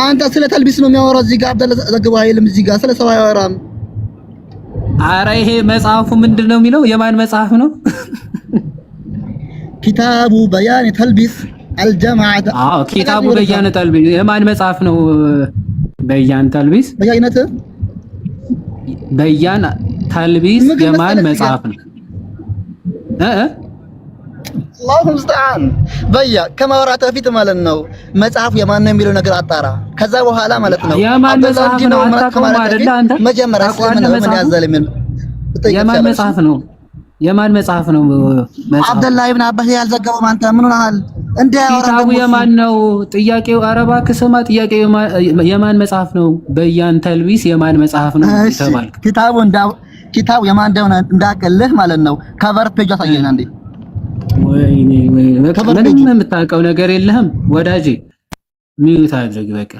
አንተ ስለ ተልቢስ ነው የሚያወራው እዚህ ጋር። አብደላህ ዘገበው አይልም እዚህ ጋር። ስለ ሰው አያወራም። ኧረ ይሄ መጽሐፉ ምንድን ነው የሚለው? የማን መጽሐፍ ነው? ኪታቡ በያን ተልቢስ አልጀማዓት። አዎ ኪታቡ በያን ተልቢስ የማን መጽሐፍ ነው? በያን ተልቢስ በያን ተልቢስ የማን መጽሐፍ ነው? አላሁ ሙስተዓን። በያ ከማውራት በፊት ማለት ነው መጽሐፉ የማን ነው የሚለው ነገር አጣራ። ከዛ በኋላ ማለት ነው የማን መጽሐፍ ነው? አታውቀውም አይደል አንተ? መጀመሪያ ስለምን ያዘለ ምን የማን መጽሐፍ ነው? የማን መጽሐፍ ነው? አብደላህ ብን አባስ ያልዘገበው አንተ ምን ሆነሃል? ኪታቡ የማን ነው? ጥያቄው አረባ ከሰማ ጥያቄው የማን መጽሐፍ ነው? በያን ተልቢስ የማን መጽሐፍ ነው ተባልክ። ኪታቡ የማን እንደሆነ እንዳቀልህ ማለት ነው ከቨር ፔጅ አሳየኝ አንዴ። ወይኔ ምንም የምታውቀው ነገር የለህም ወዳጄ። ሚዩት አድርግ በቃ።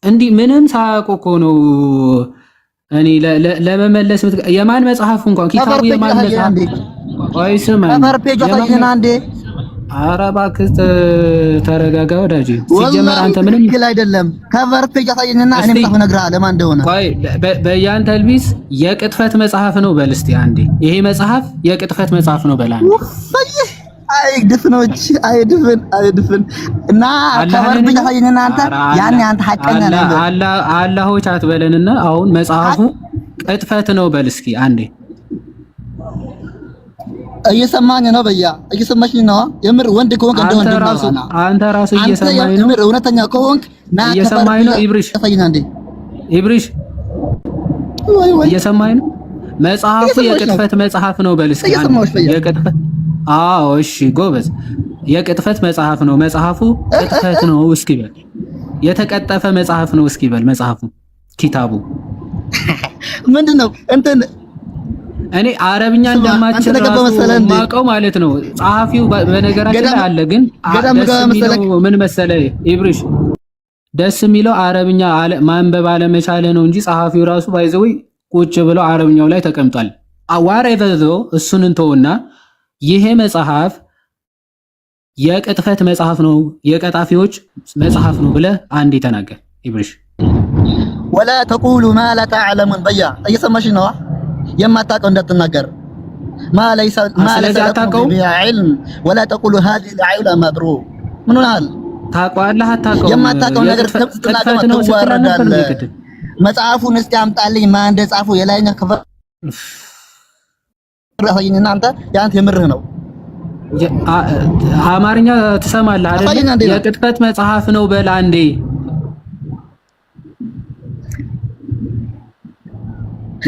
እንዲህ ምንም ሳያውቁ እኮ ነው እኔ ለመመለስ የማን መጽሐፍ እንኳን ኪታቡ የማን መጽሐፍ? ቆይ ስማኝ፣ ከቨር ፔጅ አሳየኝ አንዴ። ኧረ እባክህ ተረጋጋ ወዳጄ። ሲጀመር አንተ ምንም ትክክል አይደለም። ከቨር ፔጅ አሳየኝና እኔ መጽሐፍ እነግርሃለሁ ማን እንደሆነ። ቆይ በያን ተልቢስ የቅጥፈት መጽሐፍ ነው በል እስቲ አንዴ። ይሄ መጽሐፍ የቅጥፈት መጽሐፍ ነው በል አንዴ። አይድፍን እና ከበርብኝ ታሳየኝና አንተ ያን አንተ ሐቀኛ ነህ አላሆች አትበለንና አሁን መጽሐፉ ቅጥፈት ነው በል እስኪ አንዴ እየሰማኝ ነው በያ እየሰማሽኝ ነው የምር ወንድ ከሆንክ እንደ ወንድ ነው አንተ ራሱ እየሰማኝ ነው የምር እውነተኛ ከሆንክ ና እየሰማኝ ነው ታሳየኝ አንዴ እየሰማኝ ነው መጽሐፉ የቅጥፈት መጽሐፍ ነው በል እስኪ የቅጥፈት አዎ እሺ ጎበዝ የቅጥፈት መጽሐፍ ነው መጽሐፉ ቅጥፈት ነው እስኪ በል የተቀጠፈ መጽሐፍ ነው እስኪ በል መጽሐፉ ኪታቡ ምንድነው እንትን እኔ አረብኛ እንደማችል ማቀው ማለት ነው ጸሐፊው በነገራችን ላይ አለ ግን ምን መሰለህ ኢብሪሽ ደስ የሚለው አረብኛ ማንበብ አለመቻለ ነው እንጂ ጸሐፊው ራሱ ባይዘው ቁጭ ብሎ አረብኛው ላይ ተቀምጧል አዋሬቨዞ እሱን እንተውና ይሄ መጽሐፍ የቅጥፈት መጽሐፍ ነው የቀጣፊዎች መጽሐፍ ነው ብለ አንዴ ተናገር ኢብሪሽ ወላ ተቁሉ ማ ላ ተዕለሙን በያ እየሰማሽ ነው የማታውቀው እንዳትናገር ማ ለይሰ ቢዕልም ወላ ተቁሉ هذه العيله مبروك ምን ሆነሃል ታውቀዋለህ አታውቀውም የማታውቀው ነገር ስትናገር ነው ትወረዳለህ መጽሐፉን እስቲ አምጣልኝ ማን እንደጻፈው የላይኛ ክፍል አሳየኝና አንተ ያንተ የምርህ ነው አማርኛ ትሰማለህ አይደል የቅጥፈት መጽሐፍ ነው በል አንዴ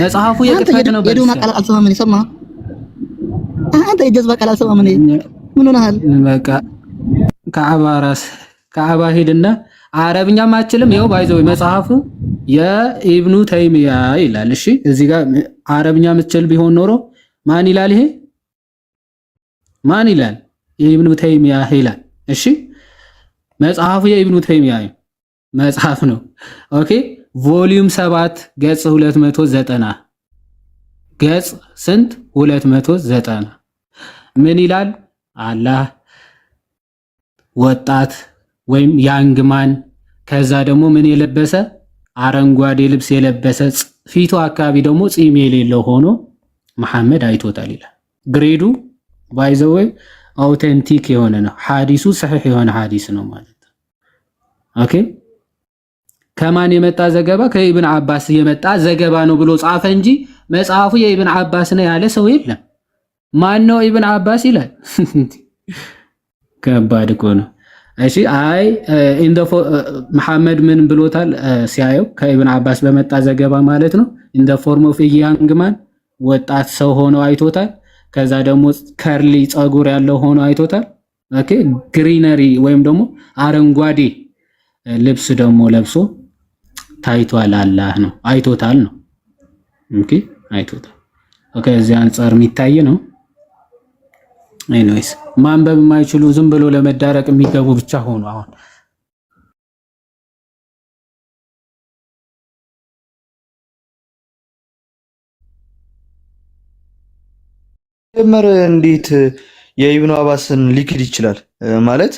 መጽሐፉ የቅጥፈት ነው በል የዶና ቃል አልሰማም ምን ይሰማ አንተ የጀዝባ ቃል አልሰማም ምን ሆነሃል በቃ ከአባ ሄድና አረብኛ ማችልም ይኸው ባይዘው መጽሐፉ የኢብኑ ተይሚያ ይላል እሺ እዚህ ጋር አረብኛ ምትችል ቢሆን ኖሮ ማን ይላል ይሄ ማን ይላል የኢብኑ ተይሚያ ይላል እሺ መጽሐፉ የኢብኑ ተይሚያ መጽሐፍ ነው ኦኬ ቮሊዩም 7 ገጽ 290 ገጽ ስንት 290 ምን ይላል አላህ ወጣት ወይም ያንግማን ከዛ ደግሞ ምን የለበሰ አረንጓዴ ልብስ የለበሰ ፊቱ አካባቢ ደግሞ ጺም የሌለው ሆኖ መሐመድ አይቶታል ይላል ግሬዱ ባይዘው አውተንቲክ የሆነ ነው ሐዲሱ ሰሂህ የሆነ ሐዲስ ነው ማለት ነው ኦኬ ከማን የመጣ ዘገባ ከኢብኑ አባስ የመጣ ዘገባ ነው ብሎ ጻፈ እንጂ መጽሐፉ የኢብኑ አባስ ነው ያለ ሰው የለም ማን ነው ኢብኑ አባስ ይላል ከባድ እኮ ነው እሺ አይ መሐመድ ምን ብሎታል ሲያየው ከኢብኑ አባስ በመጣ ዘገባ ማለት ነው ኢን ዘ ፎርም ኦፍ ያንግ ማን ወጣት ሰው ሆኖ አይቶታል ከዛ ደግሞ ከርሊ ጸጉር ያለው ሆኖ አይቶታል ኦኬ ግሪነሪ ወይም ደግሞ አረንጓዴ ልብስ ደግሞ ለብሶ ታይቷል አላህ ነው አይቶታል ነው ኦኬ አይቶታል ኦኬ እዚህ አንፃር የሚታይ ነው ኤኒዌይስ ማንበብ የማይችሉ ዝም ብሎ ለመዳረቅ የሚገቡ ብቻ ሆኖ አሁን ጀመር እንዴት የኢብኑ አባስን ሊክድ ይችላል ማለት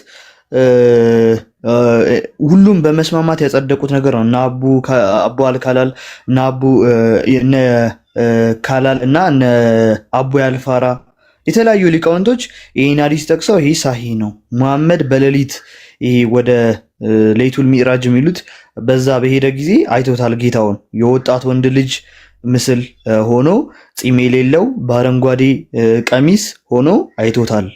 ሁሉም በመስማማት ያጸደቁት ነገር ነው እና አቡ አልካላል እና አቡ ካላል እና አቡ ያልፋራ የተለያዩ ሊቃውንቶች ይሄን ሐዲስ ጠቅሰው ይሄ ሳሂህ ነው መሐመድ በሌሊት ይሄ ወደ ሌይቱል ሚዕራጅ የሚሉት በዛ በሄደ ጊዜ አይቶታል ጌታውን የወጣት ወንድ ልጅ ምስል ሆኖ ጺም የሌለው በአረንጓዴ ቀሚስ ሆኖ አይቶታል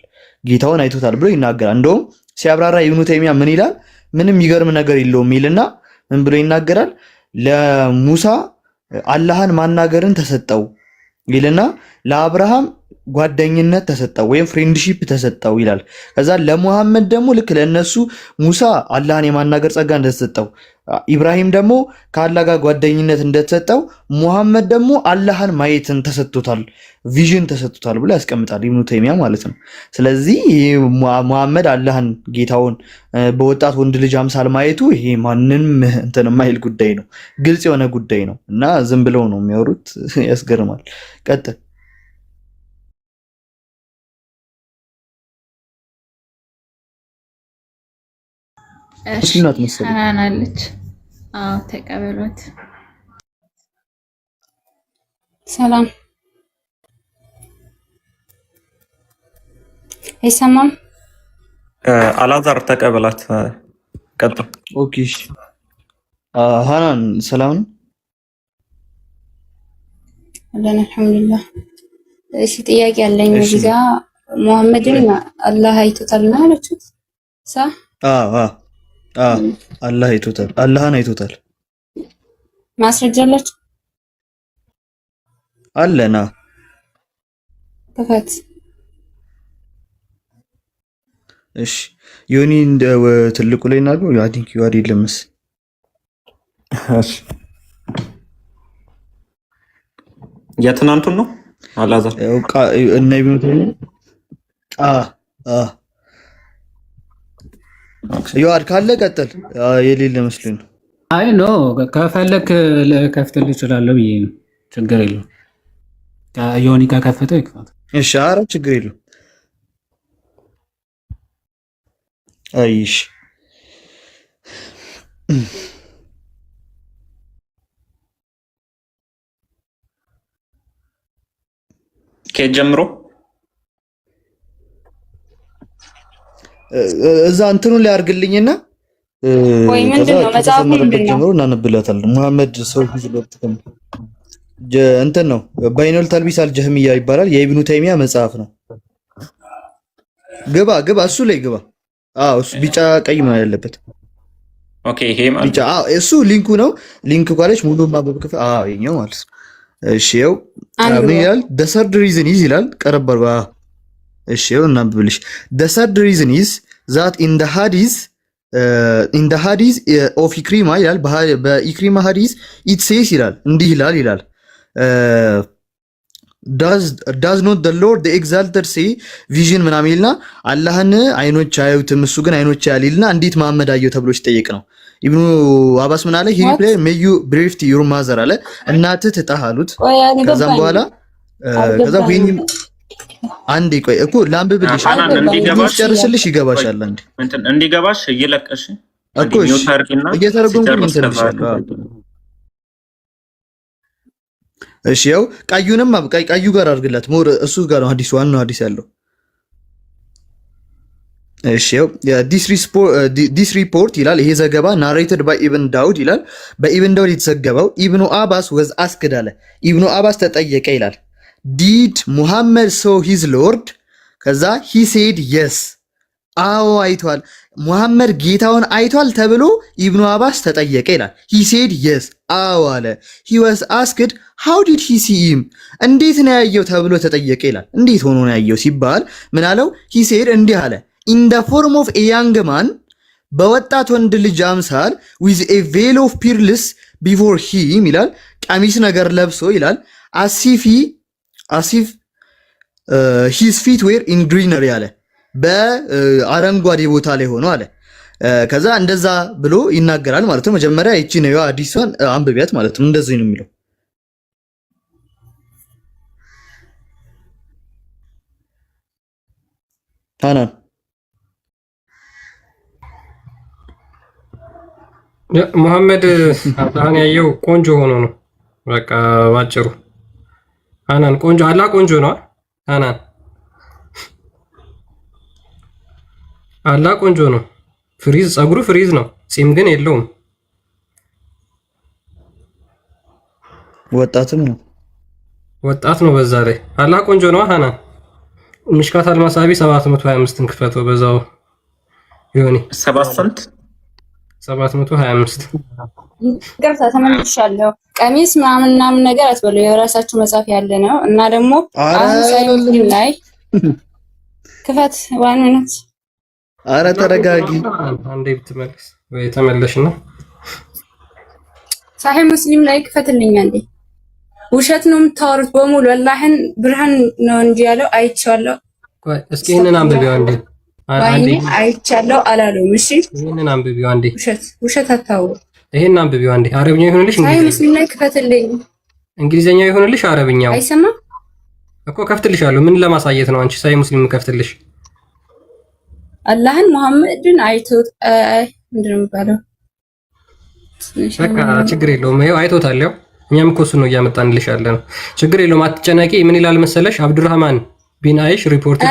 ጌታውን አይቶታል ብሎ ይናገራል እንደውም ሲያብራራ ኢብኑ ተይሚያ ምን ይላል ምንም ይገርም ነገር የለውም ይልና ምን ብሎ ይናገራል ለሙሳ አላህን ማናገርን ተሰጠው ይልና ለአብርሃም ጓደኝነት ተሰጠው ወይም ፍሬንድሺፕ ተሰጠው ይላል ከዛ ለሙሐመድ ደግሞ ልክ ለነሱ ሙሳ አላህን የማናገር ጸጋ እንደተሰጠው ኢብራሂም ደግሞ ከአላህ ጋር ጓደኝነት እንደተሰጠው ሙሐመድ ደግሞ አላህን ማየትን ተሰጥቶታል ቪዥን ተሰጥቶታል ብሎ ያስቀምጣል ኢብኑ ተይሚያ ማለት ነው ስለዚህ ሙሐመድ አላህን ጌታውን በወጣት ወንድ ልጅ አምሳል ማየቱ ይሄ ማንንም እንትን የማይል ጉዳይ ነው ግልጽ የሆነ ጉዳይ ነው እና ዝም ብለው ነው የሚያወሩት ያስገርማል ቀጥል ሙስሊማት መሰለኝ ተቀበሏት ሰላም አይሰማም? አላዛር ተቀበላት። ቀጥል። ኦኬ ሃናን ሰላም ነው አለን አልሐምዱሊላህ። እሺ ጥያቄ አለኝ። እዚህ ጋር ሙሐመድን አላህ አይቶታል ነው ያለችሁት? አላህ አይቶታል። አላህን አይቶታል። ማስረጃ አላችሁ? አለና ከፈት እሺ ዮኒ እንደ ትልቁ ላይ እናገው አይ ቲንክ ዩ አር የለምስ። እሺ የትናንቱን ነው አላዛር እና ይብኑ ዩ አር ካለ ቀጥል። የሌለ መስሎኝ ነው። አይ ኖ ከፈለክ ልከፍትልህ እችላለሁ ብዬ ነው። ችግር የለውም። ዮኒ ከከፈተው ይክፈት። እሺ ኧረ ችግር የለውም። አይሽ ከየት ጀምሮ እዛ እንትኑን ላይ አድርግልኝና ወይ ምንድነው መጽሐፉ ምንድነው ጀምሮ እናነብላታለን። መሐመድ ሰው ይዝለጥከም እንትን ነው ባይኑል ተልቢስ አልጀህሚያ ይባላል። የኢብኑ ተይሚያ መጽሐፍ ነው። ግባ እሱ ላይ ግባ። እሱ ቢጫ ቀይ ነው ያለበት። ኦኬ ይሄ ማለት ቢጫ እሱ ሊንኩ ነው። ሊንክ ቋለች ሙሉ ማበብ ክፍል ይሄኛው ማለት ነው። እሺ ያው ምን ይላል? the third reason is ይላል ቀረበር እሺ ያው እናብብልሽ the third reason is that in the hadith of ኢክሪማ ይላል በኢክሪማ ሐዲስ it says ይላል እንዲህ ይላል does not the Lord the exalted say vision ምናምን ይልና አላህን አይኖች አያዩትም እሱ ግን አይኖች ያያልና እንዴት መሐመድ አየው ተብሎ ሲጠየቅ ነው። ኢብኑ አባስ ምን አለ? he replied may you brief your mother አለ እናትህ ትጣህ አሉት። ከዛም በኋላ ከዛ ወይንም አንዴ ቆይ እኮ ላንብብልሽ ጨርስልሽ ይገባሻል። አንዴ እንዲገባሽ እየለቀሽ እኮ እየተረጎምኩኝ እንትን ልሻለሁ። እሺ ያው ቀዩንም ቀዩ ጋር አድርግላት ሞር እሱ ጋር ነው ሐዲስ ዋናው ሐዲስ ያለው። እሺ ያው ዲስ ሪፖርት ይላል ይሄ ዘገባ ናሬትድ ባይ ኢብን ዳውድ ይላል በኢብን ዳውድ የተዘገበው ኢብኑ አባስ ወዝ አስክድ አለ ኢብኑ አባስ ተጠየቀ ይላል ዲድ ሙሐመድ ሶ ሂዝ ሎርድ ከዛ ሂ ሴድ የስ አዎ አይቷል ሙሐመድ ጌታውን አይቷል ተብሎ ኢብኑ አባስ ተጠየቀ ይላል ሂ ሴድ የስ አዎ አለ ሂ ዋዝ አስክድ ሃው ዲድ ሂ ሲ ሂም እንዴት ነው ያየው ተብሎ ተጠየቀ ይላል እንዴት ሆኖ ነው ያየው ሲባል ምን አለው ሂ ሴድ እንዲህ አለ in the form of a young man በወጣት ወንድ ልጅ አምሳል with a veil of pearls before him ይላል ቀሚስ ነገር ለብሶ ይላል as if his feet were in greenery አለ በአረንጓዴ ቦታ ላይ ሆኖ አለ ከዛ እንደዛ ብሎ ይናገራል ማለት ነው። መጀመሪያ እቺ ነው አዲሷን አንብቢያት ማለት ነው። እንደዚህ ነው የሚለው ታናን ሙሐመድ አላህን ያየው ቆንጆ ሆኖ ነው። በቃ ባጭሩ አናን ቆንጆ አላህ ቆንጆ ነው። አናን አላህ ቆንጆ ነው። ፍሪዝ ጸጉሩ ፍሪዝ ነው። ጺም ግን የለውም። ወጣትም ነው። ወጣት ነው። በዛ ላይ አላህ ቆንጆ ነው። አናን ምሽካት አልማሳቢ 725ን ክፈተው በዛው ይሁን 725 ይቅርታ ተመልሻለሁ። ቀሚስ ምናምን ነገር አትበሉ። የራሳችሁ መጽሐፍ ያለ ነው እና ደግሞ አሁን ሳይሆን ላይ ክፈት ዋናነት አረ ተረጋጊ። አንዴ ብትመለስ ወይ ተመለሽና ሳሂህ ሙስሊም ላይ ክፈትልኝ አንዴ። ውሸት ነው የምታወሩት በሙሉ አላህን ብርሃን ነው እንጂ ያለው አይቻለሁ። ቆይ እስኪ ይሄንን አንብቢው አንዴ አንዴ አይቻለሁ አላለውም። እሺ ይሄንን አንብቢው አንዴ። ውሸት አታውሩ። ይሄንን አንብቢው አንዴ። አረብኛ ይሁንልሽ ሳሂህ ሙስሊም ላይ ክፈትልኝ። እንግሊዘኛ ይሁንልሽ አረብኛው አይሰማም እኮ ከፍትልሻለሁ። ምን ለማሳየት ነው አንቺ ሳሂህ ሙስሊም ከፍትልሽ? አላህን ሙሐመድን አይቶት ምንድነው የሚባለው? በቃ ችግር የለውም። ይኸው አይቶታል። ያው እኛም እኮ እሱን ነው እያመጣንልሽ ያለ ነው። ችግር የለውም። አትጨነቂ። ምን ይላል መሰለሽ? አብዱራህማን ቢን አይሽ ሪፖርትድ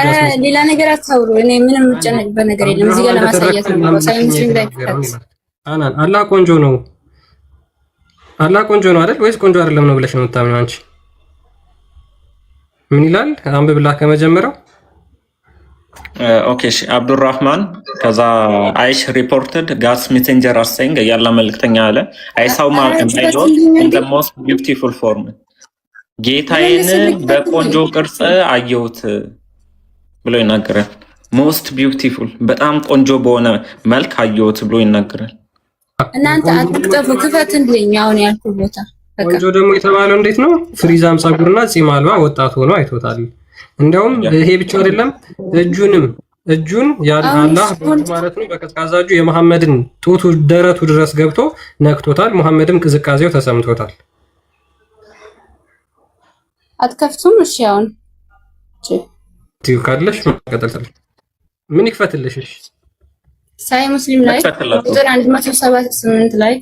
ሌላ ነገር አታውሩ። እኔ ምንም የምጨነቅበት ነገር የለም። እዚህ ጋር ለማሳየት ነው። ሳይንስ ላይ አናን አላህ ቆንጆ ነው አይደል ወይስ ቆንጆ አይደለም ነው ብለሽ ነው የምታምኚው አንቺ? ምን ይላል አንብብላ ከመጀመሪያው። ኦኬ እሺ። አብዱራህማን ከዛ አይሽ ሪፖርትድ ጋድስ ሜሴንጀር አር ሴይንግ ያላ መልእክተኛ አለ አይ ሳው ማይ ሎርድ ኢን ዘ ሞስት ቢዩቲፉል ፎርም ጌታዬን በቆንጆ ቅርጽ አየሁት ብሎ ይናገራል። ሞስት ቢዩቲፉል በጣም ቆንጆ በሆነ መልክ አየሁት ብሎ ይናገራል። እናንተ አትጠፉ ክፈትልኝ አሁን ያልኩ ቦታ ቆንጆ ደግሞ የተባለው እንዴት ነው? ፍሪዛም ጸጉርና ጺም አልባ ወጣት ሆኖ አይቶታል። እንደውም ይሄ ብቻ አይደለም እጁን አላህ ማለት ነው በቀዝቃዛ እጁ የመሐመድን ጡቱ ደረቱ ድረስ ገብቶ ነክቶታል። መሐመድም ቅዝቃዜው ተሰምቶታል። አትከፍቱም? እሺ አሁን ካለሽ መቀጠል ምን ይክፈትልሽ? እሺ ሳይ ሙስሊም ላይ ቁጥር 178 ላይ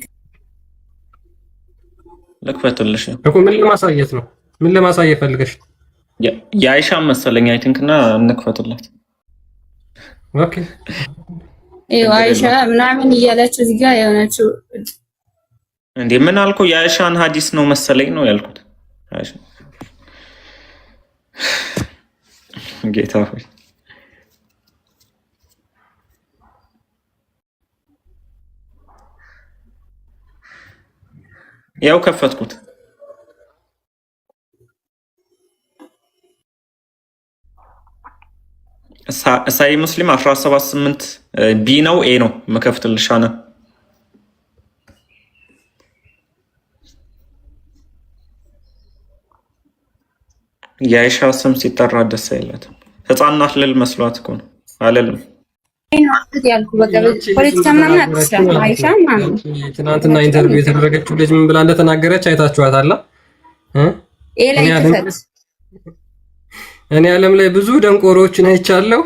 ልክፈትልሽ እኮ ምን ለማሳየት ነው? ምን ለማሳየት ፈልገሽ? የአይሻ መሰለኝ አይ ቲንክ እና እንክፈትላት። ኦኬ አይሻ ምናምን እያላችሁ እዚህ ጋር የሆነችው እንዴ ምን አልኩ? የአይሻን ሐዲስ ነው መሰለኝ ነው ያልኩት። አይሻ ጌታ ሆይ ያው ከፈትኩት። ሳይ ሙስሊም 178 ቢ ነው ኤ ነው መከፍትልሽ አነ የአይሻ ስም ሲጠራ ደስ አይላትም። ህፃናት ልል መስሏት እኮ ነው አለልም። ትናንትና ኢንተርቪው የተደረገችው ልጅ ምን ብላ እንደተናገረች አይታችኋታል? እኔ ዓለም ላይ ብዙ ደንቆሮችን አይቻለሁ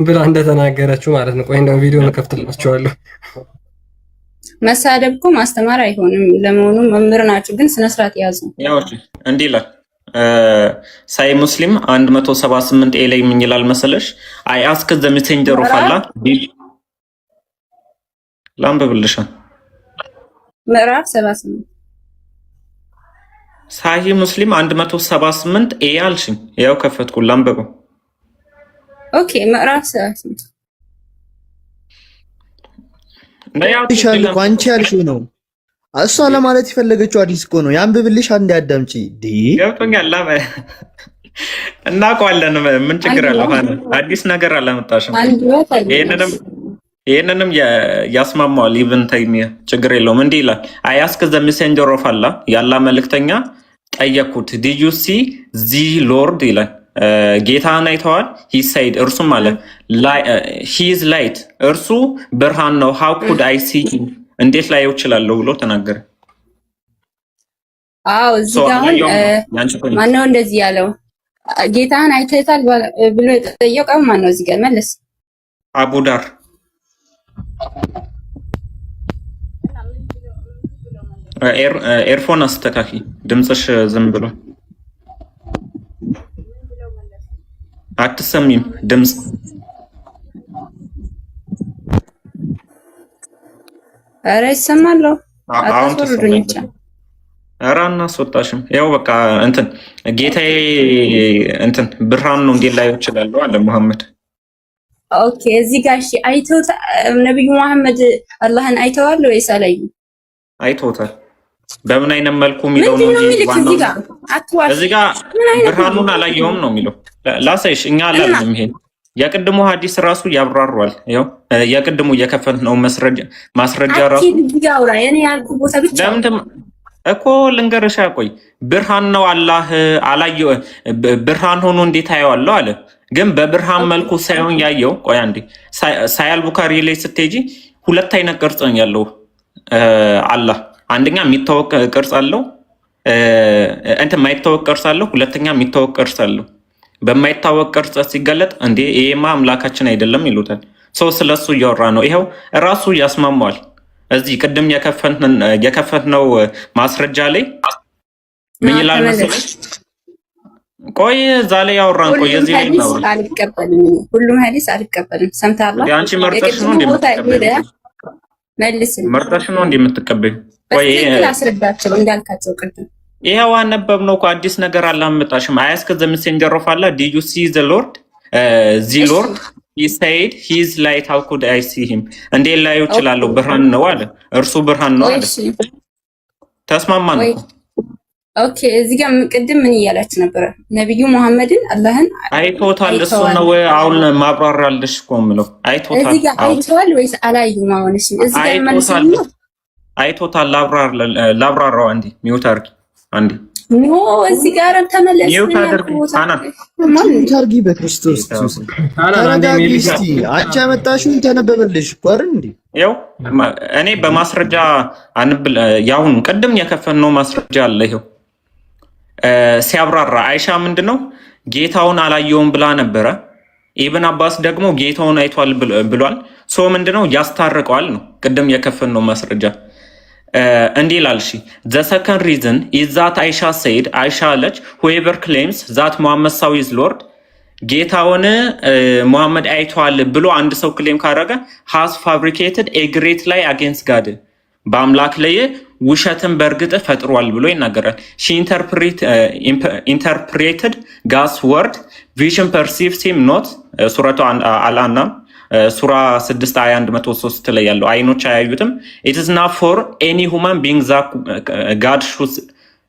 ብላ እንደተናገረችው ማለት ነው። ቆይ እንደው ቪዲዮ እንከፍትላችኋለሁ። መሳደብ እኮ ማስተማር አይሆንም። ለመሆኑ መምህር ናችሁ፣ ግን ስነ ስርዓት ያዙ። ያው እንዲህ ይላል ሳይ ሙስሊም 178 ኤ ላይ ምን ይላል መሰለሽ? አይ አስክ ዘ ሜሴንጀር ኦፍ አላህ ላምብብልሻ ምዕራፍ 78 ሳይ ሙስሊም 178 ኤ አልሽኝ። ያው ከፈትኩ ላምብበው። ኦኬ ምዕራፍ 78 ይሻል ቋንቺ ያልሽው ነው። እሷ ለማለት የፈለገችው አዲስ እኮ ነው። ያንብብልሽ አንዴ አዳምጪ። ገብቶኛል። እናውቀዋለን። ምን ችግር አለው? አዲስ ነገር አላመጣሽም። ይሄንንም ያስማማዋል። ኢብን ተይሚያ ችግር የለውም። እንዲህ ይላል አይ አስክ ዘ ሜሴንጀር ኦፍ አላህ ያላ መልእክተኛ ጠየኩት ዲድ ዩ ሲ ዚ ሎርድ ይላል ጌታን አይተዋል? ሂ ሳይድ እርሱም አለ ሂ ኢዝ ላይት እርሱ ብርሃን ነው። ሃው ኩድ አይ ሲ እንዴት ላየው እችላለሁ ብሎ ተናገረ። አዎ እዚህ ጋር ማነው እንደዚህ ያለው? ጌታን አይተታል ብሎ የጠየቀው ማነው? እዚህ ጋር መልስ። አቡዳር ኤርፎን አስተካኪ፣ ድምፅሽ ዝም ብሎ አትሰሚም ድምፅ። ኧረ ይሰማለሁ። አታስወርዱኝ ብቻ። ኧረ አናስወጣሽም። ያው በቃ እንትን ጌታዬ እንትን ብርሃን ነው እንዴት ላየው እችላለሁ አለ ሙሐመድ። ኦኬ እዚህ ጋር እሺ፣ አይተውታ ነብዩ መሐመድ አላህን አይተዋል ወይስ አላዩም? አይተውታል። በምን አይነት መልኩ የሚለው ነው እንጂ እዚህ ጋር ብርሃኑን አላየውም ነው የሚለው። ላሳይሽ እኛ አላልንም። ይሄን የቅድሙ ሐዲስ ራሱ ያብራሯል። ያው የቅድሙ የከፈት ነው ማስረጃ ራሱ ያውራ የኔ ያልኩ ቦታ ብቻ ለምን እኮ ልንገርሻ። ቆይ ብርሃን ነው አላህ አላየው ብርሃን ሆኖ እንዴት አየዋለሁ አለ። ግን በብርሃን መልኩ ሳይሆን ያየው። ቆይ አንዴ ሳያል ቡካሪ ላይ ስትሄጂ ሁለት አይነት ቅርጽ ነው ያለው አላህ። አንደኛ የሚታወቅ ቅርጽ አለው፣ እንትን የማይታወቅ ቅርጽ አለው። ሁለተኛ የሚታወቅ ቅርጽ አለው። በማይታወቅ ቅርጽ ሲገለጥ እንዴ ይሄማ አምላካችን አይደለም ይሉታል። ሰው ስለሱ እያወራ ነው። ይኸው እራሱ ያስማማዋል። እዚህ ቅድም የከፈትነው ማስረጃ ላይ ምን ይላል መሰለሽ? ቆይ እዛ ላይ ያወራን ቆይ እዚህ ላይ ነው አልቀበልም ሁሉም ሐዲስ አልቀበልም ሰምታላ ያንቺ መርጠሽ ነው እንደምትቀበል መልስ መርጠሽ ነው እንደምትቀበል ቆይ አስረዳቸው እንዳልካቸው ቅድም ይሄው አነበብነው እኮ አዲስ ነገር አላመጣሽም አያስከ ዘ ሜሴንጀር ኦፍ አላህ ዲድ ዩ ሲ ዘ ሎርድ ዚ ሎርድ he said his light how could I see him እንዴ ላዩ ይችላል ብርሃን ነው አለ እርሱ ብርሃን ነው አለ ተስማማን ኦኬ እዚህ ጋር ቅድም ምን እያላችሁ ነበር ነብዩ መሐመድን አላህን አይቶታል እሱ ነው አሁን ማብራራልሽ ቆም ነው አይቶታል እዚህ ጋር አይቷል ወይስ አላዩም አሁን እሺ እዚህ ጋር መልሰን አይቶታል ላብራራው አንዲ ሚውት አርጊ አንዲ ኖ እዚህ ጋር ተመለስ ሚውት አድርጊ አና ሚውት አርጊ በክርስቶስ ተረጋጊ እስቲ አንቺ አመጣሽውን ተነበበልሽ ቆር እንዴ ያው እኔ በማስረጃ አንብል ያሁን ቀደም የከፈነው ማስረጃ አለ ይሄው ሲያብራራ አይሻ ምንድነው ጌታውን አላየውም ብላ ነበረ ኢብን አባስ ደግሞ ጌታውን አይቷል ብሏል ሶ ምንድነው ያስታርቀዋል ነው ቀደም የከፈነው ማስረጃ እንዴ ላልሺ the second reason is that Aisha said Aisha አለች whoever claims that Muhammad saw his Lord ጌታውን ሙሐመድ አይቷል ብሎ አንድ ሰው ክሌም ካደረገ has fabricated a great lie against God በአምላክ ላይ ውሸትን በእርግጥ ፈጥሯል ብሎ ይናገራል she interpreted God's word vision perceives him not ሱረቱ አልአናም ሱራ 6 አያ 103 ላይ ያለው አይኖች አያዩትም it is not for any human being that God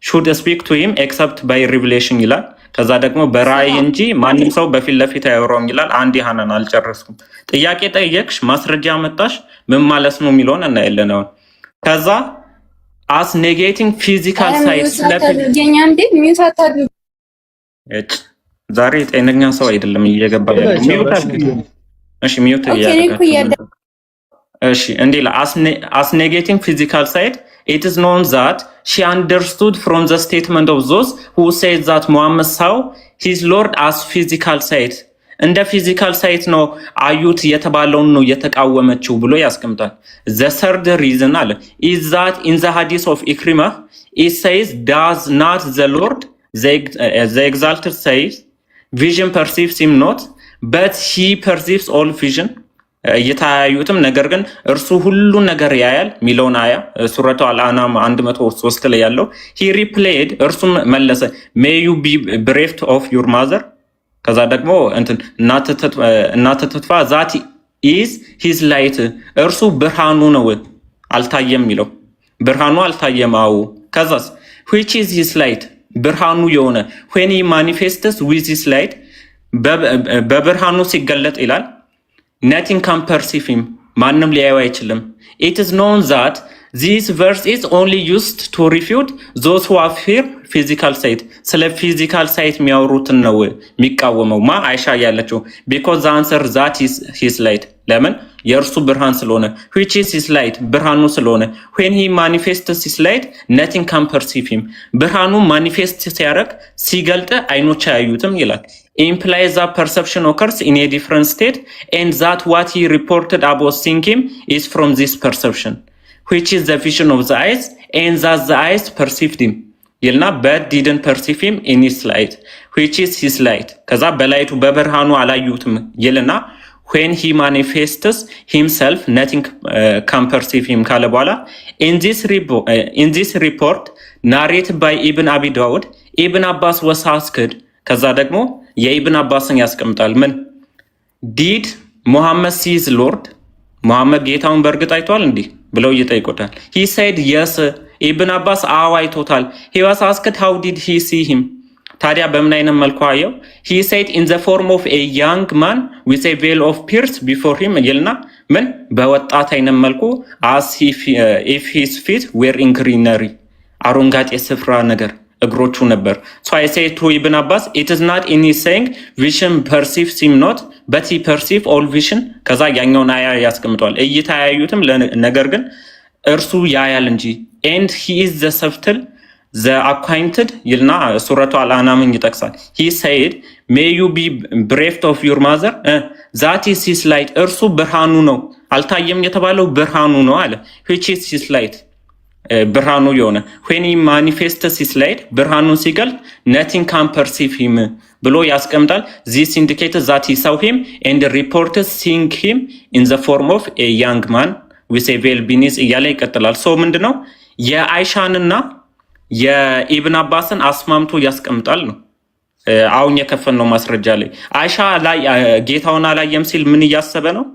should speak to him except by revelation ይላል ከዛ ደግሞ በራእይ እንጂ ማንም ሰው በፊት ለፊት አያወራውም ይላል አንድ ያህናን አልጨረስኩም ጥያቄ ጠየቅሽ ማስረጃ መጣሽ ምን ማለት ነው የሚለውን እናያለን አሁን ከዛ as negating physical sight ስለተገኘ እንዴ ሚውት አታድርጉ ዛሬ ጤነኛ ሰው አይደለም እየገባ ያለው ሚውት አድርጉ እሺ ሚውት ያደርጋችሁ እሺ እንዴላ as negating physical sight it is known that she understood from the statement of those who said that Muhammad saw his Lord as physical sight እንደ ፊዚካል ሳይት ነው አዩት የተባለውን ነው የተቃወመችው ብሎ ያስቀምጣል the third reason አለ is that in the hadith of Ikrimah it says does not the Lord the exalted says vision perceives him not but he perceives all vision እየታያዩትም ነገር ግን እርሱ ሁሉ ነገር ያያል ሚለውን አያ ሱረቱ አልአናም 103 ላይ ያለው he replied እርሱም መለሰ may you be bereft of your mother ከዛ ደግሞ እንትን እናተ ተጥፋ that is his light እርሱ ብርሃኑ ነው አልታየም ሚለው ብርሃኑ አልታየም አው ከዛስ which is his light ብርሃኑ የሆነ when he manifests with his light በብርሃኑ ሲገለጥ ይላል nothing can perceive him ማንም ሊያየው አይችልም it is known that this verse is only used to refute those who have fear physical sight ስለ physical sight የሚያወሩትን ነው የሚቃወመው ማ አይሻ ያለችው because the answer that is his light ለምን የእርሱ ብርሃን ስለሆነ which is his light ብርሃኑ ስለሆነ when he manifests his light nothing can perceive him ብርሃኑ manifest ሲያደርግ ሲገልጥ አይኖች አያዩትም ይላል implies that perception occurs in a different state and that what he reported about seeing him is from this perception which is the vision of the eyes and that the eyes perceived him ይልና but didn't perceive him in his light which is his light ከዛ በላይቱ በብርሃኑ አላዩትም ይልና when he manifests himself nothing can perceive him ካለ በኋላ in this report narrated by Ibn Abi Dawud Ibn Abbas was asked ከዛ ደግሞ የኢብን አባስን ያስቀምጣል ምን did Muhammad see his Lord ሙሐመድ ጌታውን በእርግጥ አይቷል እንዴ ብለው ይጠይቁታል he said yes ኢብን አባስ አዎ አይቶታል he was asked how did he see him ታዲያ በምን አይነት መልኩ አየው he said in the form of a young man with a veil of pierced before him ይልና ምን በወጣት አይነት መልኩ as if his feet were in greenery አረንጓዴ ስፍራ ነገር እግሮቹ ነበር so I say to Ibn Abbas it is not in his saying vision perceives him not but he perceive all vision ከዛ ያኛውን አያ ያስቀምጣል እይታ ያዩትም ነገር ግን እርሱ ያያል እንጂ and he is the subtle the acquainted ይልና ሱረቱ አልአናምን ይጠቅሳል he said may you be bereft of your mother that is his light እርሱ ብርሃኑ ነው አልታየም የተባለው ብርሃኑ ነው አለ which is his light ብርሃኑ የሆነ when he manifests his light ብርሃኑን ሲገልጥ nothing can perceive him ብሎ ያስቀምጣል። this indicates that he saw him and reported seeing him in the form of a young man with a veil beneath እያለ ይቀጥላል። ሰው ምንድነው የአይሻንና የኢብን አባስን አስማምቶ ያስቀምጣል ነው። አሁን የከፈነው ማስረጃ ላይ አይሻ ላይ ጌታውን አላየም ሲል ምን እያሰበ ነው?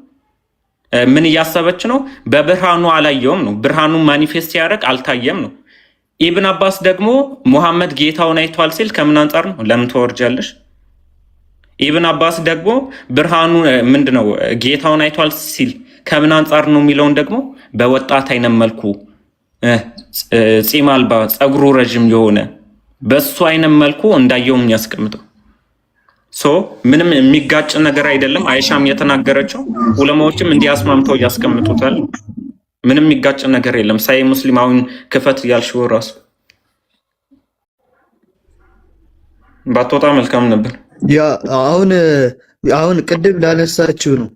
ምን እያሰበች ነው? በብርሃኑ አላየውም ነው። ብርሃኑ ማኒፌስት ያደርግ አልታየም ነው። ኢብን አባስ ደግሞ ሙሐመድ ጌታውን አይቷል ሲል ከምን አንጻር ነው? ለምን ተወርጃለሽ? ኢብን አባስ ደግሞ ብርሃኑ ምንድነው ጌታውን አይቷል ሲል ከምን አንጻር ነው የሚለውን ደግሞ በወጣት አይነት መልኩ ጺም አልባ ጸጉሩ ረጅም የሆነ በሱ አይነት መልኩ እንዳየው የሚያስቀምጠው ምንም የሚጋጭ ነገር አይደለም። አይሻም የተናገረችው ዑለማዎችም እንዲያስማምተው ያስቀምጡታል። ምንም የሚጋጭ ነገር የለም። ሳይ ሙስሊም አሁን ክፈት ያልሽው ራሱ ባትወጣ መልካም ነበር። ያ አሁን ቅድም ላነሳችሁ ነው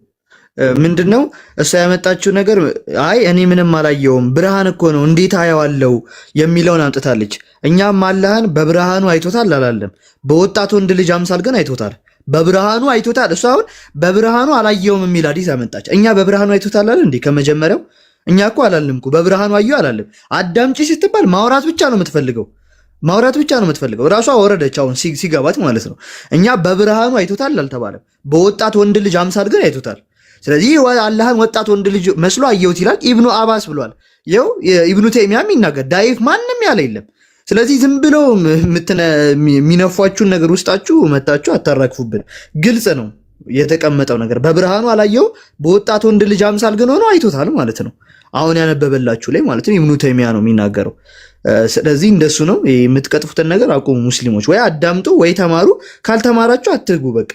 ምንድነው እሷ ያመጣችው ነገር አይ እኔ ምንም አላየውም ብርሃን እኮ ነው እንዴት አየዋለው የሚለውን አምጥታለች። እኛም አላህን በብርሃኑ አይቶታል አላለም። በወጣት ወንድ ልጅ አምሳል ግን አይቶታል። በብርሃኑ አይቶታል። እሷ አሁን በብርሃኑ አላየውም የሚል ሐዲስ አመጣች። እኛ በብርሃኑ አይቶታል አለ እንዴ? ከመጀመሪያው እኛ እኮ አላልንም እኮ በብርሃኑ አየው አላለም። አዳምጪ ስትባል ማውራት ብቻ ነው የምትፈልገው። ራሷ ወረደች አሁን ሲገባት ማለት ነው። እኛ በብርሃኑ አይቶታል አልተባለም። በወጣት ወንድ ልጅ አምሳል ግን አይቶታል። ስለዚህ አላህን ወጣት ወንድ ልጅ መስሎ አየሁት ይላል። ኢብኑ አባስ ብሏል። ይኸው ኢብኑ ተይሚያም ይናገር ዳይፍ ማንም ያለ የለም። ስለዚህ ዝም ብለው የሚነፏችሁን ነገር ውስጣችሁ መታችሁ አታራክፉብን። ግልጽ ነው የተቀመጠው ነገር። በብርሃኑ አላየው በወጣት ወንድ ልጅ አምሳል ግን ሆኖ አይቶታል ማለት ነው። አሁን ያነበበላችሁ ላይ ማለት ነው ኢብኑ ተይሚያ ነው የሚናገረው። ስለዚህ እንደሱ ነው። የምትቀጥፉትን ነገር አቁሙ ሙስሊሞች። ወይ አዳምጡ ወይ ተማሩ። ካልተማራችሁ አትግቡ በቃ።